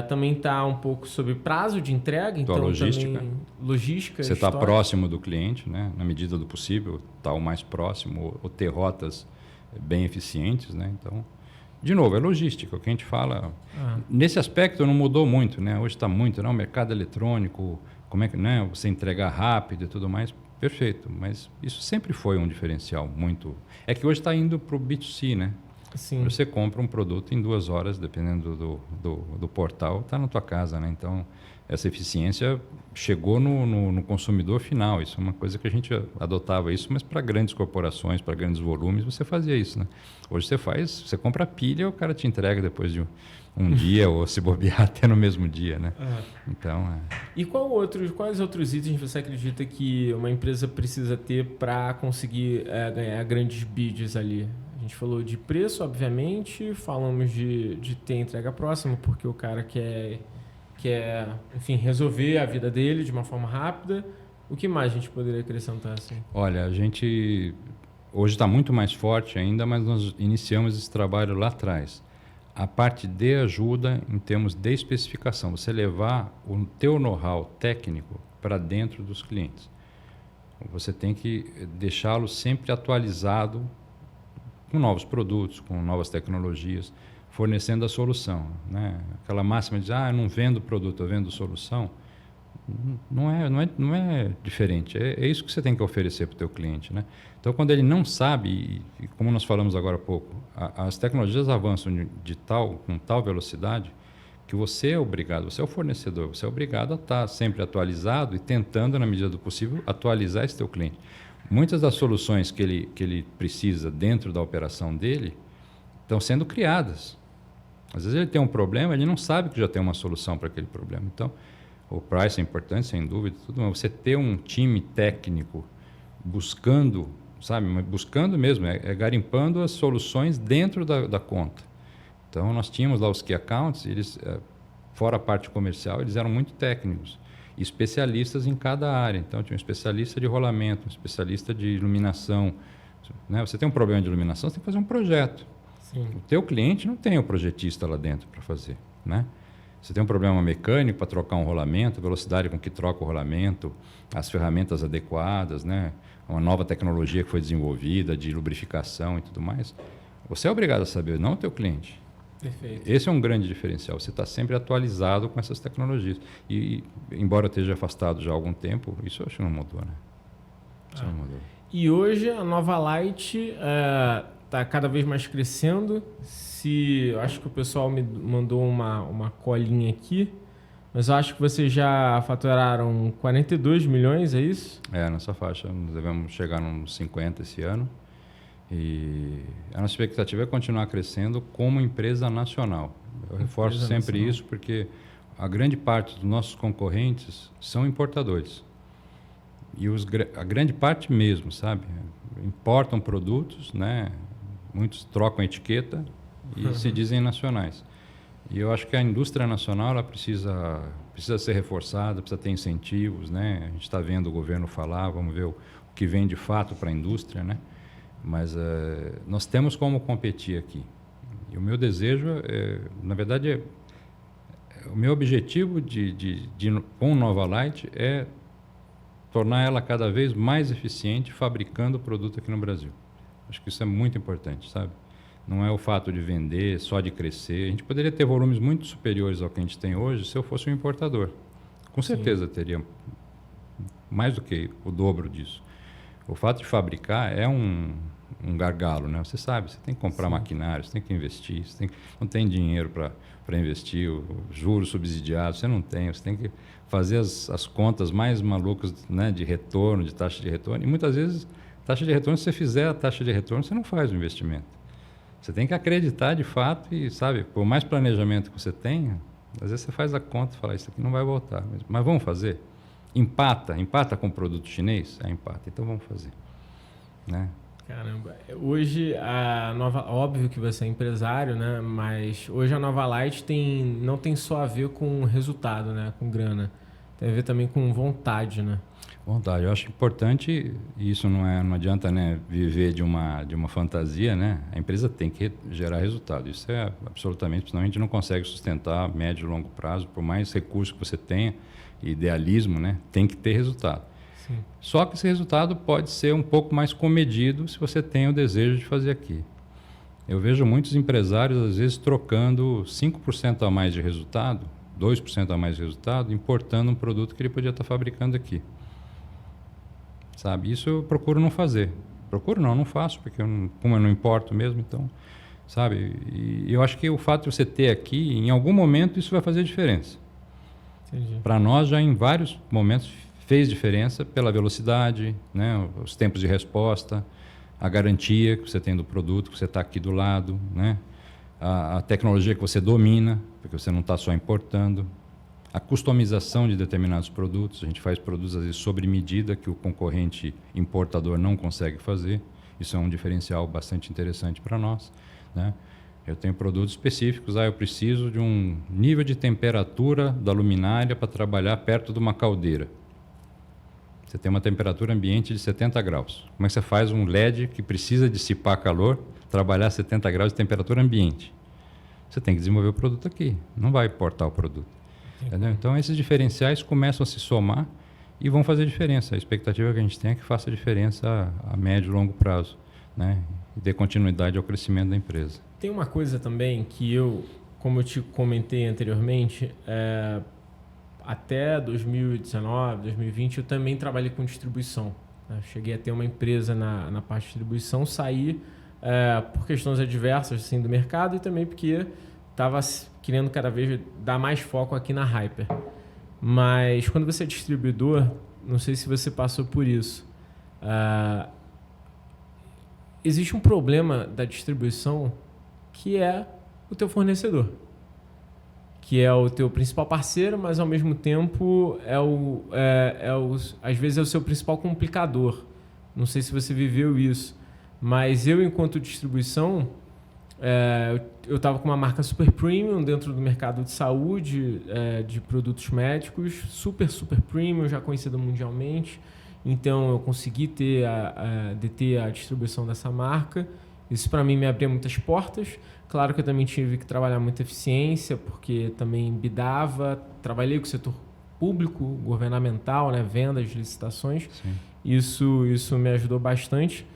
Também está um pouco sobre prazo de entrega, então logística. Também logística. Você está próximo do cliente, né? Na medida do possível, está o mais próximo, ou ter rotas bem eficientes, né? Então, de novo, é logística, o que a gente fala. Nesse aspecto não mudou muito, né? Hoje está muito, né? O mercado eletrônico, como é que, né? Você entregar rápido e tudo mais. Perfeito, mas isso sempre foi um diferencial muito... É que hoje está indo para o B2C, né? Sim. Você compra um produto em 2 horas, dependendo do portal, está na tua casa, né? Então, essa eficiência chegou no consumidor final. Isso é uma coisa que a gente adotava isso, mas para grandes corporações, para grandes volumes, você fazia isso, né? Hoje você compra a pilha e o cara te entrega depois de um dia, ou se bobear até no mesmo dia, né? Então, E quais outros itens você acredita que uma empresa precisa ter para conseguir ganhar grandes bids ali? A gente falou de preço, obviamente, falamos de ter entrega próxima, porque o cara quer, enfim, resolver a vida dele de uma forma rápida. O que mais a gente poderia acrescentar assim? Olha, a gente hoje está muito mais forte ainda, mas nós iniciamos esse trabalho lá atrás. A parte de ajuda em termos de especificação, você levar o teu know-how técnico para dentro dos clientes. Você tem que deixá-lo sempre atualizado com novos produtos, com novas tecnologias, fornecendo a solução, né? Aquela máxima de eu não vendo produto, eu vendo solução, não é diferente. É isso que você tem que oferecer para o teu cliente, né? Então, quando ele não sabe, e como nós falamos agora há pouco, as tecnologias avançam com tal velocidade que você é obrigado, você é o fornecedor, você é obrigado a estar sempre atualizado e tentando, na medida do possível, atualizar esse teu cliente. Muitas das soluções que ele precisa dentro da operação dele estão sendo criadas. Às vezes ele tem um problema, ele não sabe que já tem uma solução para aquele problema. Então, o price é importante, sem dúvida, mas você ter um time técnico buscando mesmo, garimpando as soluções dentro da conta. Então, nós tínhamos lá os Key Accounts, eles, fora a parte comercial, eles eram muito técnicos, especialistas em cada área. Então, tinha um especialista de rolamento, um especialista de iluminação. Né? Você tem um problema de iluminação, você tem que fazer um projeto. Sim. O teu cliente não tem o projetista lá dentro para fazer, né? Você tem um problema mecânico para trocar um rolamento, a velocidade com que troca o rolamento, as ferramentas adequadas, né? Uma nova tecnologia que foi desenvolvida de lubrificação e tudo mais. Você é obrigado a saber, não o teu cliente. Perfeito. Esse é um grande diferencial. Você está sempre atualizado com essas tecnologias. E, embora eu esteja afastado já há algum tempo, isso eu acho que não mudou, né? Isso não mudou. E hoje a Nova Light está cada vez mais crescendo. Eu acho que o pessoal me mandou uma colinha aqui, mas eu acho que vocês já faturaram 42 milhões, é isso? Nessa faixa. Nós devemos chegar nos 50 esse ano. E a nossa expectativa é continuar crescendo como empresa nacional. Eu reforço sempre isso porque a grande parte dos nossos concorrentes são importadores. E a grande parte mesmo, sabe? Importam produtos, né? Muitos trocam etiqueta e se dizem nacionais. E eu acho que a indústria nacional ela precisa ser reforçada, precisa ter incentivos, né? A gente está vendo o governo falar, vamos ver o que vem de fato para a indústria, né? Mas nós temos como competir aqui. E o meu desejo, na verdade, o meu objetivo com Nova Light é tornar ela cada vez mais eficiente fabricando o produto aqui no Brasil. Acho que isso é muito importante, sabe? Não é o fato de vender, só de crescer. A gente poderia ter volumes muito superiores ao que a gente tem hoje se eu fosse um importador. Com certeza teria mais do que o dobro disso. O fato de fabricar é um gargalo, né? Você sabe, você tem que comprar maquinário, você tem que investir, não tem dinheiro para investir, juros subsidiados, você não tem, você tem que fazer as contas mais malucas, né, de retorno, de taxa de retorno. E muitas vezes, taxa de retorno, se você fizer a taxa de retorno, você não faz o investimento. Você tem que acreditar de fato e, sabe, por mais planejamento que você tenha, às vezes você faz a conta e fala, isso aqui não vai voltar. Mas vamos fazer? Empata com o produto chinês? Empata, então vamos fazer. Né? Caramba, hoje óbvio que você é empresário, né? Mas hoje a Nova Light não tem só a ver com resultado, né? Com grana, tem a ver também com vontade, né? Vontade, eu acho importante, e isso não adianta, né, viver de uma fantasia, né? A empresa tem que gerar resultado, isso é absolutamente, senão a gente não consegue sustentar a médio e longo prazo, por mais recursos que você tenha, idealismo, né? Tem que ter resultado. Sim. Só que esse resultado pode ser um pouco mais comedido se você tem o desejo de fazer aqui. Eu vejo muitos empresários, às vezes, trocando 5% a mais de resultado, 2% a mais de resultado, importando um produto que ele podia estar fabricando aqui. Sabe? Isso eu procuro não fazer. Não faço, porque como eu não importo mesmo, então, sabe? E eu acho que o fato de você ter aqui, em algum momento, isso vai fazer diferença. Para nós, já em vários momentos, fez diferença pela velocidade, né? Os tempos de resposta, a garantia que você tem do produto, que você está aqui do lado, né? A tecnologia que você domina, porque você não está só importando, a customização de determinados produtos. A gente faz produtos, às vezes, sob medida, que o concorrente importador não consegue fazer. Isso é um diferencial bastante interessante para nós, né? Eu tenho produtos específicos, eu preciso de um nível de temperatura da luminária para trabalhar perto de uma caldeira. Você tem uma temperatura ambiente de 70 graus. Como é que você faz um LED que precisa dissipar calor, trabalhar a 70 graus de temperatura ambiente? Você tem que desenvolver o produto aqui, não vai importar o produto. Entendeu? Então, esses diferenciais começam a se somar e vão fazer diferença. A expectativa que a gente tem é que faça diferença a médio e longo prazo, né? E dê continuidade ao crescimento da empresa. Tem uma coisa também que como eu te comentei anteriormente, até 2019, 2020, eu também trabalhei com distribuição. Cheguei a ter uma empresa na parte de distribuição, saí por questões adversas assim, do mercado e também porque estava querendo cada vez dar mais foco aqui na Hyper. Mas quando você é distribuidor, não sei se você passou por isso, existe um problema da distribuição que é o teu fornecedor, que é o teu principal parceiro, mas ao mesmo tempo às vezes é o seu principal complicador. Não sei se você viveu isso, mas eu, enquanto distribuição, eu estava com uma marca super premium dentro do mercado de saúde, de produtos médicos, super premium, já conhecida mundialmente. Então eu consegui deter a distribuição dessa marca. Isso para mim me abria muitas portas. Claro que eu também tive que trabalhar muita eficiência, porque também bidava, trabalhei com o setor público, governamental, né, vendas, licitações. Sim. Isso me ajudou bastante.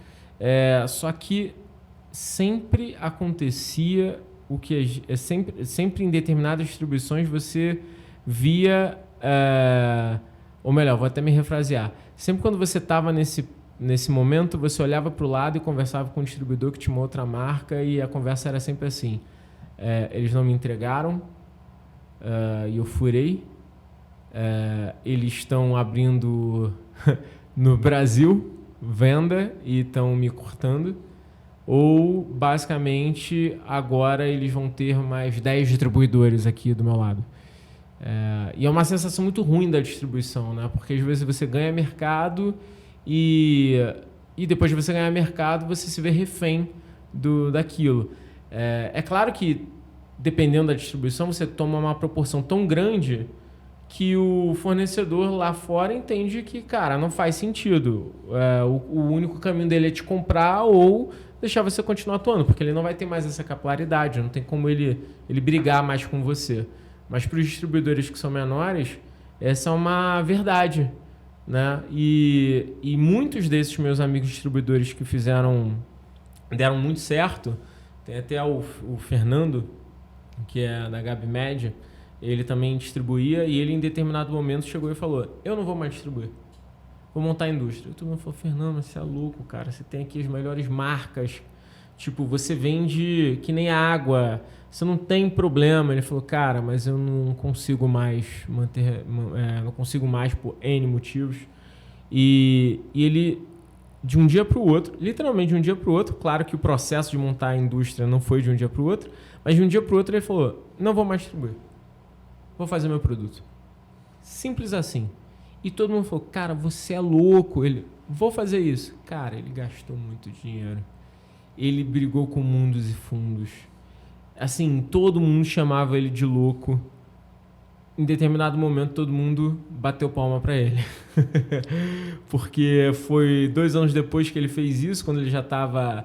Só que sempre acontecia o que sempre em determinadas distribuições você via, ou melhor, vou até me refrasear. Sempre quando você estava nesse momento, você olhava para o lado e conversava com um distribuidor que tinha uma outra marca e a conversa era sempre assim. Eles não me entregaram e eu furei. Eles estão abrindo no Brasil venda e estão me cortando. Ou, basicamente, agora eles vão ter mais 10 distribuidores aqui do meu lado. E é uma sensação muito ruim da distribuição, né? Porque às vezes você ganha mercado e depois de você ganhar mercado, você se vê refém daquilo. É claro que, dependendo da distribuição, você toma uma proporção tão grande que o fornecedor lá fora entende que, cara, não faz sentido. O único caminho dele é te comprar ou deixar você continuar atuando, porque ele não vai ter mais essa capilaridade, não tem como ele brigar mais com você. Mas para os distribuidores que são menores, essa é uma verdade, né? E muitos desses meus amigos distribuidores que deram muito certo, tem até o Fernando, que é da Gabi Média, ele também distribuía e ele em determinado momento chegou e falou: eu não vou mais distribuir, vou montar a indústria. E todo mundo falou: Fernando, você é louco, cara, você tem aqui as melhores marcas, tipo, você vende que nem água, você não tem problema. Ele falou: cara, mas eu não consigo mais manter, não consigo mais por N motivos. E ele, de um dia para o outro, literalmente de um dia para o outro, claro que o processo de montar a indústria não foi de um dia para o outro, mas de um dia para o outro ele falou: não vou mais distribuir, vou fazer meu produto. Simples assim. E todo mundo falou: cara, você é louco. Ele: vou fazer isso. Cara, ele gastou muito dinheiro. Ele brigou com mundos e fundos. Assim, todo mundo chamava ele de louco. Em determinado momento, todo mundo bateu palma para ele. Porque foi 2 anos depois que ele fez isso, quando ele já estava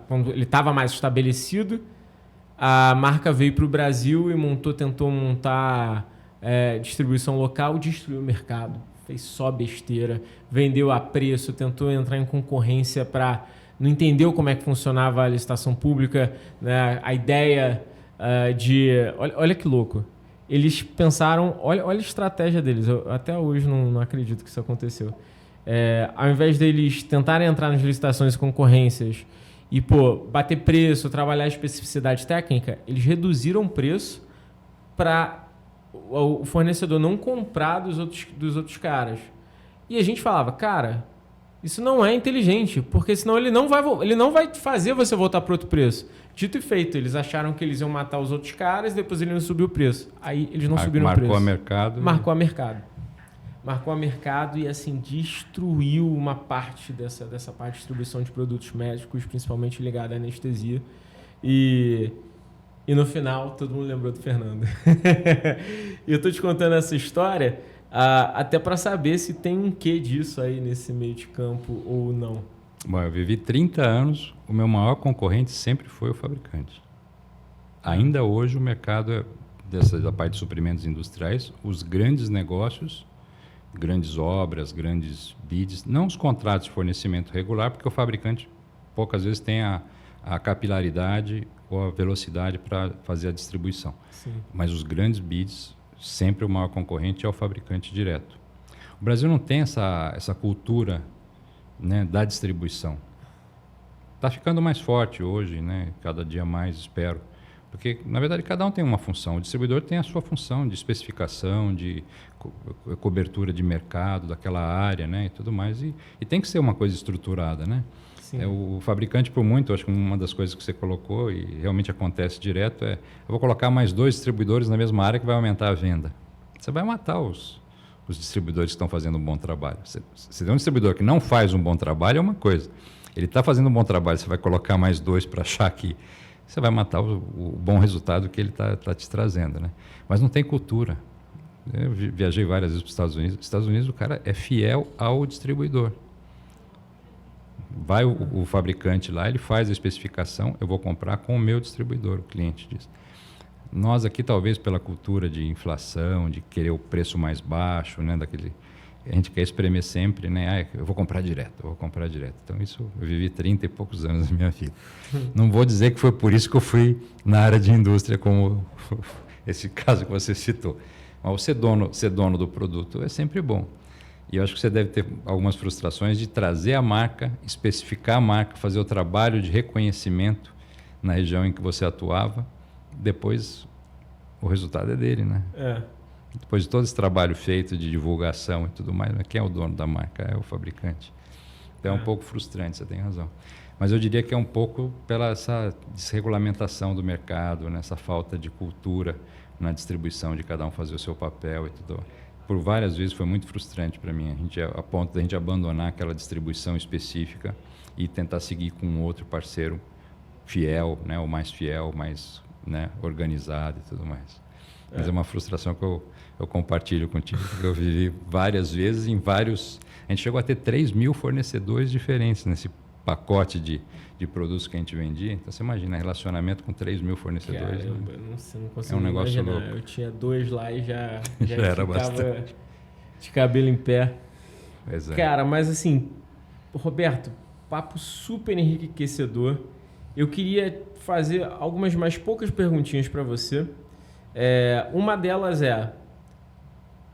quando ele estava mais estabelecido, a marca veio para o Brasil e tentou montar distribuição local, destruiu o mercado, fez só besteira, vendeu a preço, tentou entrar em concorrência não entendeu como é que funcionava a licitação pública, né? A ideia olha que louco, eles pensaram, olha a estratégia deles, eu até hoje não acredito que isso aconteceu. Ao invés deles tentarem entrar nas licitações e concorrências e bater preço, trabalhar a especificidade técnica, eles reduziram o preço para o fornecedor não comprar dos outros caras. E a gente falava: cara, isso não é inteligente, porque senão ele não vai fazer você voltar para outro preço. Dito e feito, eles acharam que eles iam matar os outros caras e depois eles iam subir o preço. Aí eles não subiram o preço. Marcou a mercado e assim destruiu uma parte dessa parte de distribuição de produtos médicos, principalmente ligada à anestesia. E no final todo mundo lembrou do Fernando. E eu estou te contando essa história até para saber se tem um quê disso aí nesse meio de campo ou não. Bom, eu vivi 30 anos, o meu maior concorrente sempre foi o fabricante. Ainda hoje o mercado da parte de suprimentos industriais, os grandes negócios, grandes obras, grandes bids, não os contratos de fornecimento regular, porque o fabricante poucas vezes tem a capilaridade ou a velocidade para fazer a distribuição. Sim. Mas os grandes bids, sempre o maior concorrente é o fabricante direto. O Brasil não tem essa cultura, né, da distribuição. Está ficando mais forte hoje, né, cada dia mais, espero. Porque, na verdade, cada um tem uma função. O distribuidor tem a sua função de especificação, de cobertura de mercado daquela área, né, e tudo mais. E tem que ser uma coisa estruturada, né? O fabricante, por muito, acho que uma das coisas que você colocou, e realmente acontece direto, eu vou colocar mais 2 distribuidores na mesma área que vai aumentar a venda. Você vai matar os distribuidores que estão fazendo um bom trabalho. Se tem um distribuidor que não faz um bom trabalho, é uma coisa. Ele está fazendo um bom trabalho, você vai colocar mais 2 para achar que você vai matar o bom resultado que ele está te trazendo, né? Mas não tem cultura. Eu viajei várias vezes para os Estados Unidos. Nos Estados Unidos, o cara é fiel ao distribuidor. Vai o fabricante lá, ele faz a especificação, eu vou comprar com o meu distribuidor, o cliente diz. Nós aqui, talvez pela cultura de inflação, de querer o preço mais baixo, né, a gente quer espremer sempre, né? Eu vou comprar direto. Então, isso eu vivi 30 e poucos anos da minha vida. Não vou dizer que foi por isso que eu fui na área de indústria, como esse caso que você citou. Mas ser dono do produto é sempre bom. E eu acho que você deve ter algumas frustrações de trazer a marca, especificar a marca, fazer o trabalho de reconhecimento na região em que você atuava. Depois, o resultado é dele, né? Depois de todo esse trabalho feito de divulgação e tudo mais, quem é o dono da marca? É o fabricante. Então é um pouco frustrante, você tem razão. Mas eu diria que é um pouco pela essa desregulamentação do mercado, nessa falta de cultura na distribuição, de cada um fazer o seu papel e tudo. Por várias vezes foi muito frustrante para mim, a ponto de a gente abandonar aquela distribuição específica e tentar seguir com um outro parceiro fiel, né, ou mais fiel, mais, né, organizado e tudo mais. Mas é uma frustração que eu compartilho contigo. Eu vivi várias vezes em vários... A gente chegou a ter 3 mil fornecedores diferentes nesse pacote de produtos que a gente vendia. Então, você imagina, relacionamento com 3 mil fornecedores. Caramba, né? não consigo um negócio imaginar. louco. Eu tinha 2 lá e já Era ficava bastante. de cabelo em pé. Pois é. Cara, mas assim, Roberto, papo super enriquecedor. Eu queria fazer algumas mais poucas perguntinhas para você. Uma delas é: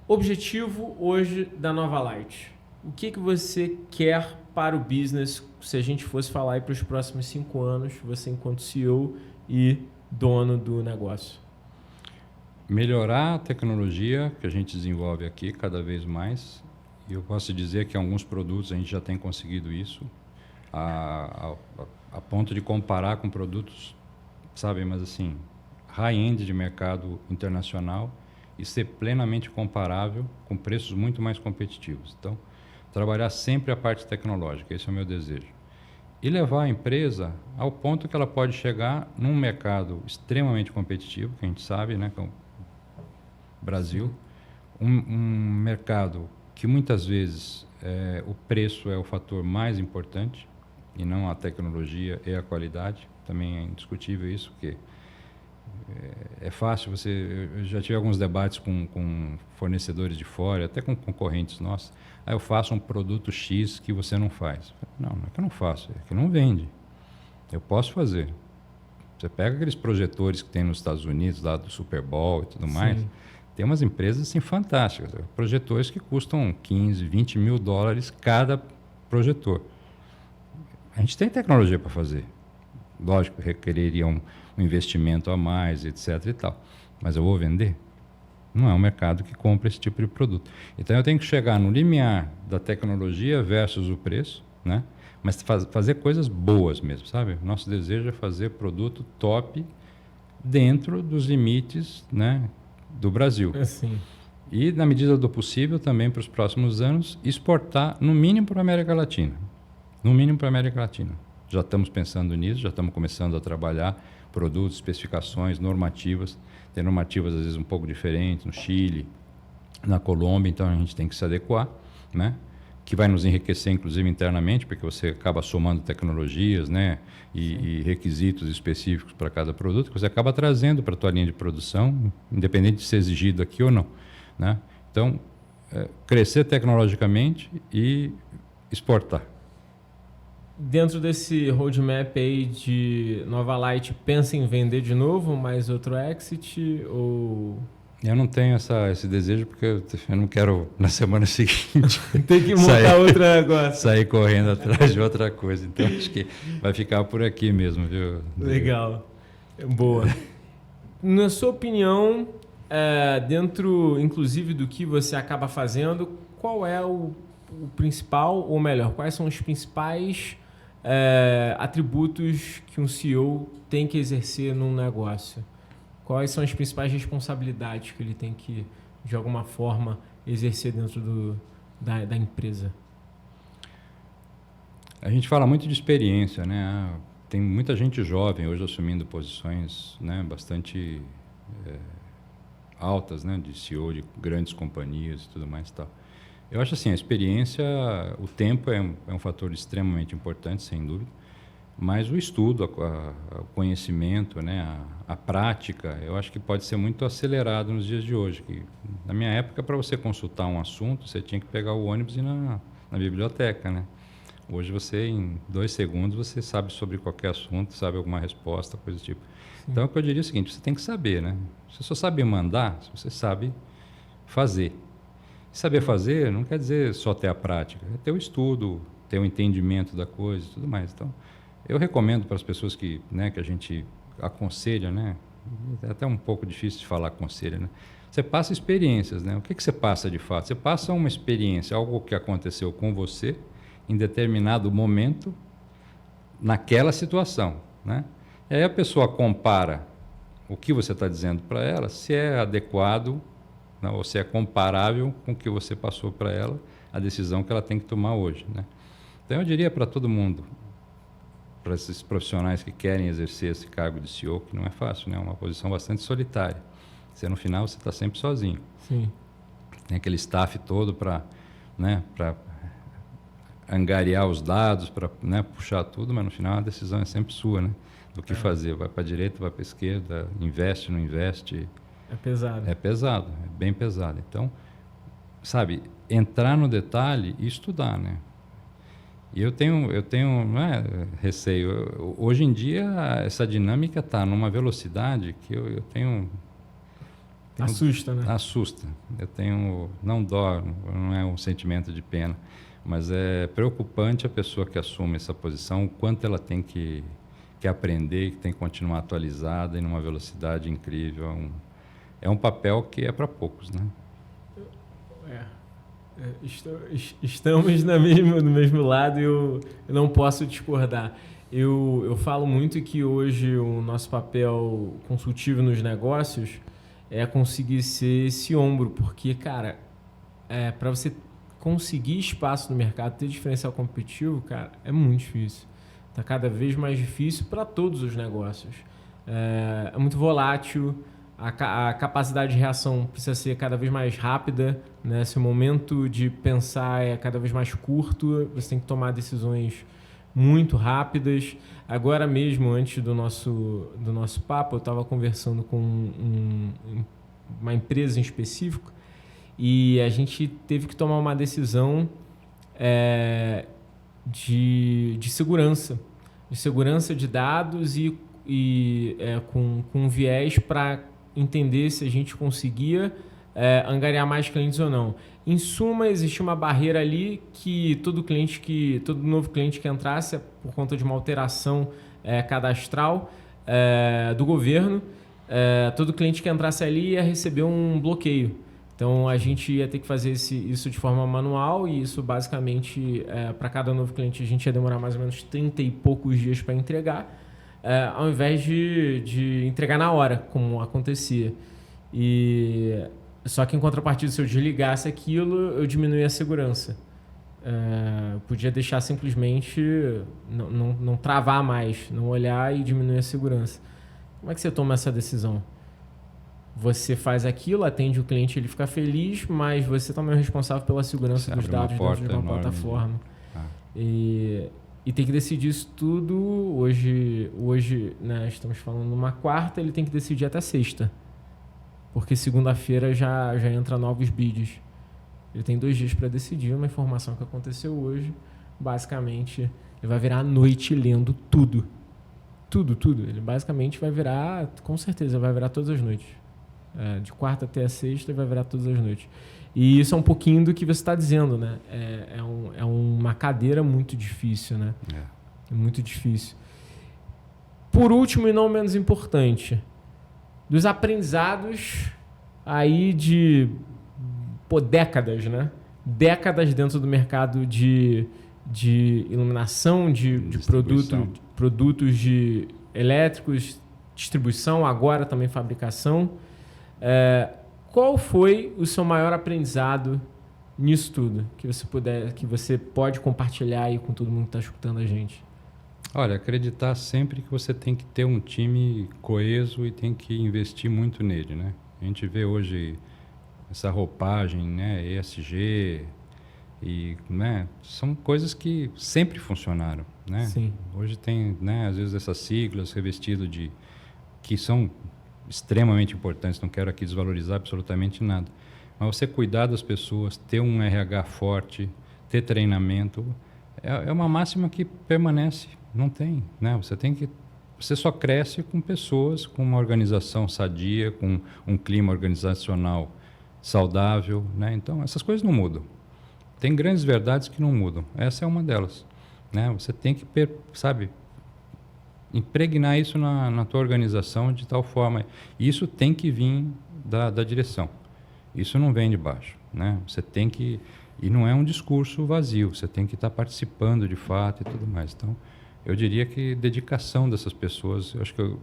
objetivo hoje da Nova Light. O que você quer para o business, se a gente fosse falar aí para os próximos 5 anos, você enquanto CEO e dono do negócio? Melhorar a tecnologia que a gente desenvolve aqui cada vez mais. E eu posso dizer que em alguns produtos a gente já tem conseguido isso, a ponto de comparar com produtos, sabe, mas assim, high-end de mercado internacional e ser plenamente comparável com preços muito mais competitivos. Então, trabalhar sempre a parte tecnológica, esse é o meu desejo. E levar a empresa ao ponto que ela pode chegar num mercado extremamente competitivo, que a gente sabe, né, que é o Brasil, um mercado que muitas vezes o preço é o fator mais importante e não a tecnologia e a qualidade. Também é indiscutível isso, porque é fácil eu já tive alguns debates com fornecedores de fora, até com concorrentes nossos. Aí eu faço um produto X que você não faz. Não é que eu não faço, é que não vende. Eu posso fazer. Você pega aqueles projetores que tem nos Estados Unidos, lá do Super Bowl e tudo mais, tem umas empresas assim fantásticas, projetores que custam 15, 20 mil dólares cada projetor. A gente tem tecnologia para fazer. Lógico, requereria um investimento a mais, etc. e tal. Mas eu vou vender? Não é um mercado que compra esse tipo de produto. Então eu tenho que chegar no limiar da tecnologia versus o preço, né? Mas fazer coisas boas mesmo, sabe? Nosso desejo é fazer produto top dentro dos limites, né, do Brasil. Assim. E, na medida do possível, também para os próximos anos, exportar no mínimo para a América Latina. No mínimo para a América Latina. Já estamos pensando nisso, já estamos começando a trabalhar produtos, especificações, normativas. Tem normativas, às vezes, um pouco diferentes no Chile, na Colômbia, então a gente tem que se adequar, né? Que vai nos enriquecer, inclusive, internamente, porque você acaba somando tecnologias, né? E requisitos específicos para cada produto, que você acaba trazendo para a tua linha de produção, independente de ser exigido aqui ou não, né? Então, crescer tecnologicamente e exportar. Dentro desse roadmap aí de Nova Light, pensa em vender de novo, mais outro exit ou... Eu não tenho esse desejo porque eu não quero, na semana seguinte, tem que montar outra agora. Sair correndo atrás de outra coisa. Então, acho que vai ficar por aqui mesmo, viu? Legal. Boa. Na sua opinião, dentro, inclusive, do que você acaba fazendo, qual é o principal, ou melhor, quais são os principais atributos que um CEO tem que exercer num negócio? Quais são as principais responsabilidades que ele tem que, de alguma forma, exercer dentro da empresa? A gente fala muito de experiência, né? Tem muita gente jovem hoje assumindo posições, né, bastante altas, né, de CEO de grandes companhias e tudo mais e tal. Eu acho assim, a experiência, o tempo é um fator extremamente importante, sem dúvida. Mas o estudo, o conhecimento, né, a prática, eu acho que pode ser muito acelerado nos dias de hoje. Que, na minha época, para você consultar um assunto, você tinha que pegar o ônibus e ir na biblioteca, né? Hoje, em 2 segundos, você sabe sobre qualquer assunto, sabe alguma resposta, coisa do tipo. Sim. Então, o que eu diria é o seguinte, você tem que saber, né? Você só sabe mandar se você sabe fazer. E saber fazer não quer dizer só ter a prática, é ter o estudo, ter o entendimento da coisa e tudo mais. Então, eu recomendo para as pessoas que a gente aconselha, né? É até um pouco difícil de falar aconselha, né? Você passa experiências, né? O que você passa de fato? Você passa uma experiência, algo que aconteceu com você em determinado momento, naquela situação, né? E aí a pessoa compara o que você está dizendo para ela, se é adequado, né? Ou se é comparável com o que você passou para ela, a decisão que ela tem que tomar hoje, né? Então eu diria para todo mundo, para esses profissionais que querem exercer esse cargo de CEO, que não é fácil, né? É uma posição bastante solitária. Você, no final, você está sempre sozinho. Sim. Tem aquele staff todo para, né, para angariar os dados, para, né, puxar tudo, mas no final a decisão é sempre sua, né? Do que fazer. Vai para a direita, vai para a esquerda, investe, não investe. É pesado. É pesado, é bem pesado. Então, sabe, entrar no detalhe e estudar, né? E eu tenho, não é receio. Hoje em dia, essa dinâmica está numa velocidade que eu tenho... Assusta, né? Assusta. Eu tenho... Não dó, não é um sentimento de pena, mas é preocupante a pessoa que assume essa posição, o quanto ela tem que aprender, que tem que continuar atualizada e numa velocidade incrível. É um papel que é para poucos, né? Estamos no mesmo lado e eu não posso discordar. Eu falo muito que hoje o nosso papel consultivo nos negócios é conseguir ser esse ombro, porque, cara, para você conseguir espaço no mercado, ter diferencial competitivo, cara, é muito difícil. Está cada vez mais difícil para todos os negócios. É muito volátil, a capacidade de reação precisa ser cada vez mais rápida, né? Se o momento de pensar é cada vez mais curto, você tem que tomar decisões muito rápidas. Agora mesmo, antes do nosso papo, eu estava conversando com uma empresa em específico e a gente teve que tomar uma decisão de segurança de dados e com viés para entender se a gente conseguia angariar mais clientes ou não. Em suma, existia uma barreira ali que todo novo cliente que entrasse, por conta de uma alteração cadastral do governo, todo cliente que entrasse ali ia receber um bloqueio. Então, a gente ia ter que fazer isso de forma manual e isso, basicamente, para cada novo cliente, a gente ia demorar mais ou menos 30 e poucos dias para entregar, ao invés de entregar na hora, como acontecia. Só que, em contrapartida, se eu desligasse aquilo, eu diminuía a segurança. Eu podia deixar simplesmente, não travar mais, não olhar e diminuir a segurança. Como é que você toma essa decisão? Você faz aquilo, atende o cliente, ele fica feliz, mas você também é responsável pela segurança dos dados dentro de uma plataforma. E tem que decidir isso tudo. Hoje, né, estamos falando numa quarta, ele tem que decidir até sexta. Porque segunda-feira já entra novos bids. Ele tem 2 dias para decidir uma informação que aconteceu hoje. Basicamente, ele vai virar a noite lendo tudo. Tudo. Ele basicamente vai virar, com certeza, vai virar todas as noites. De quarta até a sexta, vai virar todas as noites. E isso é um pouquinho do que você está dizendo, né? É uma cadeira muito difícil, né? É muito difícil. Por último e não menos importante, dos aprendizados aí de décadas, né? Décadas dentro do mercado de iluminação, de produtos de elétricos, distribuição, agora também fabricação. Qual foi o seu maior aprendizado nisso tudo que você pode compartilhar aí com todo mundo que está escutando a gente? Olha, acreditar sempre que você tem que ter um time coeso e tem que investir muito nele, né? A gente vê hoje essa roupagem, né, ESG, e, né, são coisas que sempre funcionaram, né? Sim. Hoje tem, né, às vezes essas siglas revestidas que são extremamente importantes, não quero aqui desvalorizar absolutamente nada, mas você cuidar das pessoas, ter um RH forte, ter treinamento, é uma máxima que permanece, não tem, né? Você só cresce com pessoas, com uma organização sadia, com um clima organizacional saudável, né? Então, essas coisas não mudam. Tem grandes verdades que não mudam. Essa é uma delas, né? Você tem que, impregnar isso na tua organização de tal forma. Isso tem que vir da direção. Isso não vem de baixo, né? Você tem que... E não é um discurso vazio. Você tem que estar participando de fato e tudo mais. Então, eu diria que dedicação dessas pessoas, eu acho que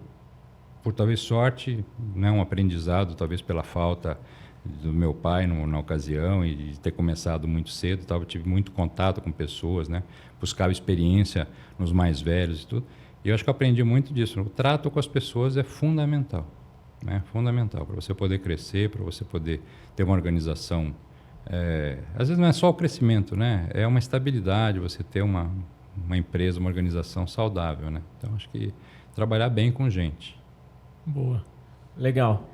por talvez sorte, né, um aprendizado, talvez pela falta do meu pai na ocasião e de ter começado muito cedo, eu tive muito contato com pessoas, né, buscava experiência nos mais velhos e tudo. E eu acho que eu aprendi muito disso. O trato com as pessoas é fundamental. né? Fundamental para você poder crescer, para você poder ter uma organização. Às vezes não é só o crescimento, né? É uma estabilidade, você ter uma empresa, uma organização saudável, né? Então, acho que trabalhar bem com gente. Boa. Legal.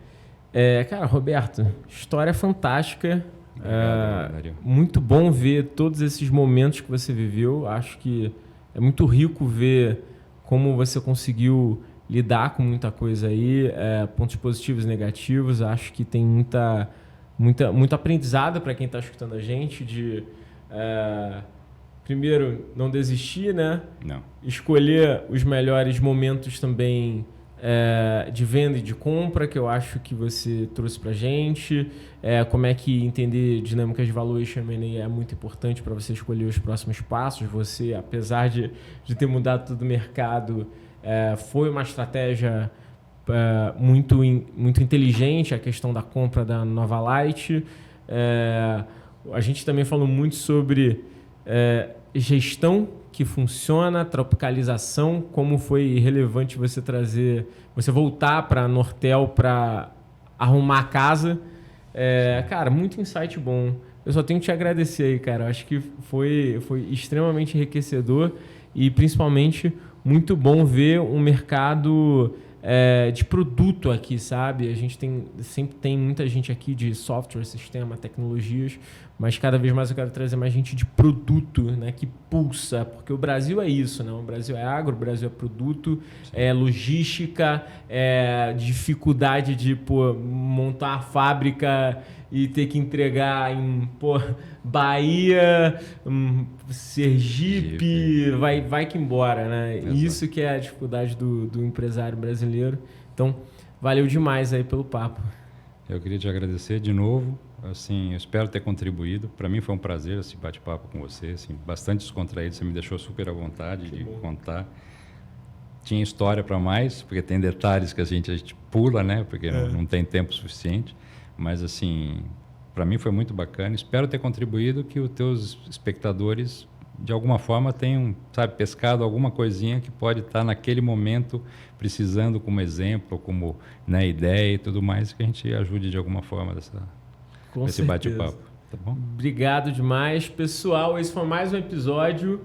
Cara, Roberto, história fantástica. Obrigado, muito bom ver todos esses momentos que você viveu. Acho que é muito rico ver como você conseguiu lidar com muita coisa aí, pontos positivos e negativos. Acho que tem muito aprendizado para quem está escutando a gente de... primeiro, não desistir, né? Não. Escolher os melhores momentos também de venda e de compra, que eu acho que você trouxe para a gente. Como é que entender dinâmicas de valuation M&A é muito importante para você escolher os próximos passos. Você, apesar de ter mudado todo o mercado, foi uma estratégia muito inteligente a questão da compra da Nova Light. A gente também falou muito sobre gestão que funciona, tropicalização, como foi relevante você voltar para a Nortel para arrumar a casa. Cara, muito insight bom. Eu só tenho que te agradecer aí, cara. Acho que foi extremamente enriquecedor e principalmente muito bom ver um mercado de produto aqui, sabe? A gente sempre tem muita gente aqui de software, sistema, tecnologias, mas cada vez mais eu quero trazer mais gente de produto, né? Que pulsa, porque o Brasil é isso, né? O Brasil é agro, o Brasil é produto, é logística, dificuldade de montar a fábrica e ter que entregar em Bahia, Sergipe, vai que embora, né? Exato. Isso que é a dificuldade do empresário brasileiro. Então, valeu demais aí pelo papo. Eu queria te agradecer de novo. Assim, eu espero ter contribuído. Para mim foi um prazer esse bate-papo com você, assim, bastante descontraído. Você me deixou super à vontade de contar. Tinha história para mais, porque tem detalhes que a gente pula, né? Porque não tem tempo suficiente. Mas, assim, para mim foi muito bacana. Espero ter contribuído, que os teus espectadores, de alguma forma, tenham, pescado alguma coisinha que pode estar naquele momento precisando como exemplo, como ideia e tudo mais, que a gente ajude de alguma forma nesse bate-papo. Tá bom? Obrigado demais. Pessoal, esse foi mais um episódio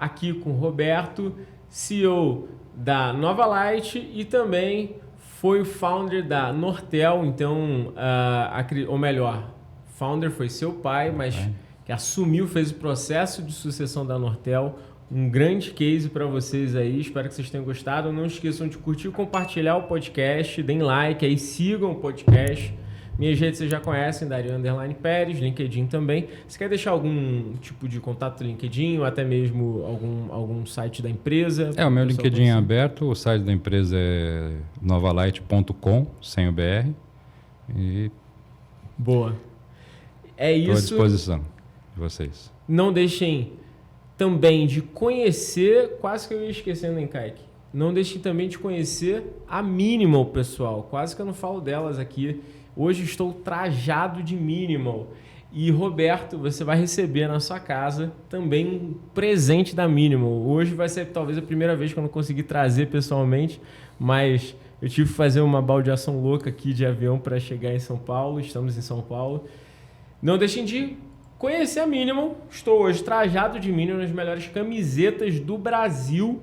aqui com o Roberto, CEO da Nova Light e também foi o founder da Nortel. Então, ou melhor, founder foi seu pai, mas que assumiu, fez o processo de sucessão da Nortel. Um grande case para vocês aí. Espero que vocês tenham gostado. Não esqueçam de curtir e compartilhar o podcast. Deem like aí, sigam o podcast. Minhas redes vocês já conhecem, Dario_Pérez, LinkedIn também. Você quer deixar algum tipo de contato no LinkedIn ou até mesmo algum site da empresa? O meu LinkedIn é aberto, o site da empresa é novalight.com, sem o BR. Boa. É isso. Estou à disposição de vocês. Não deixem também de conhecer, quase que eu ia esquecendo, hein, Kaique? Não deixem também de conhecer a Minimal, pessoal. Quase que eu não falo delas aqui. Hoje estou trajado de Minimal. E, Roberto, você vai receber na sua casa também um presente da Minimal. Hoje vai ser talvez a primeira vez que eu não consegui trazer pessoalmente, mas eu tive que fazer uma baldeação louca aqui de avião para chegar em São Paulo. Estamos em São Paulo. Não deixem de conhecer a Minimal. Estou hoje trajado de Minimal, nas melhores camisetas do Brasil.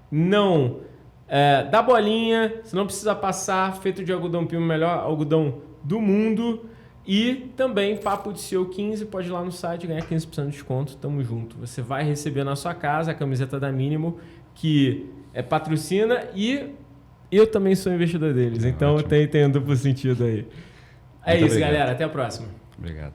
Não dá bolinha, você não precisa passar, feito de algodão Pima, o melhor algodão do mundo. E também Papo de CEO 15, pode ir lá no site ganhar 15% de desconto, tamo junto. Você vai receber na sua casa a camiseta da Minimal, que patrocina, e eu também sou investidor deles, então tem um duplo sentido aí. É isso, galera, até a próxima. Obrigado.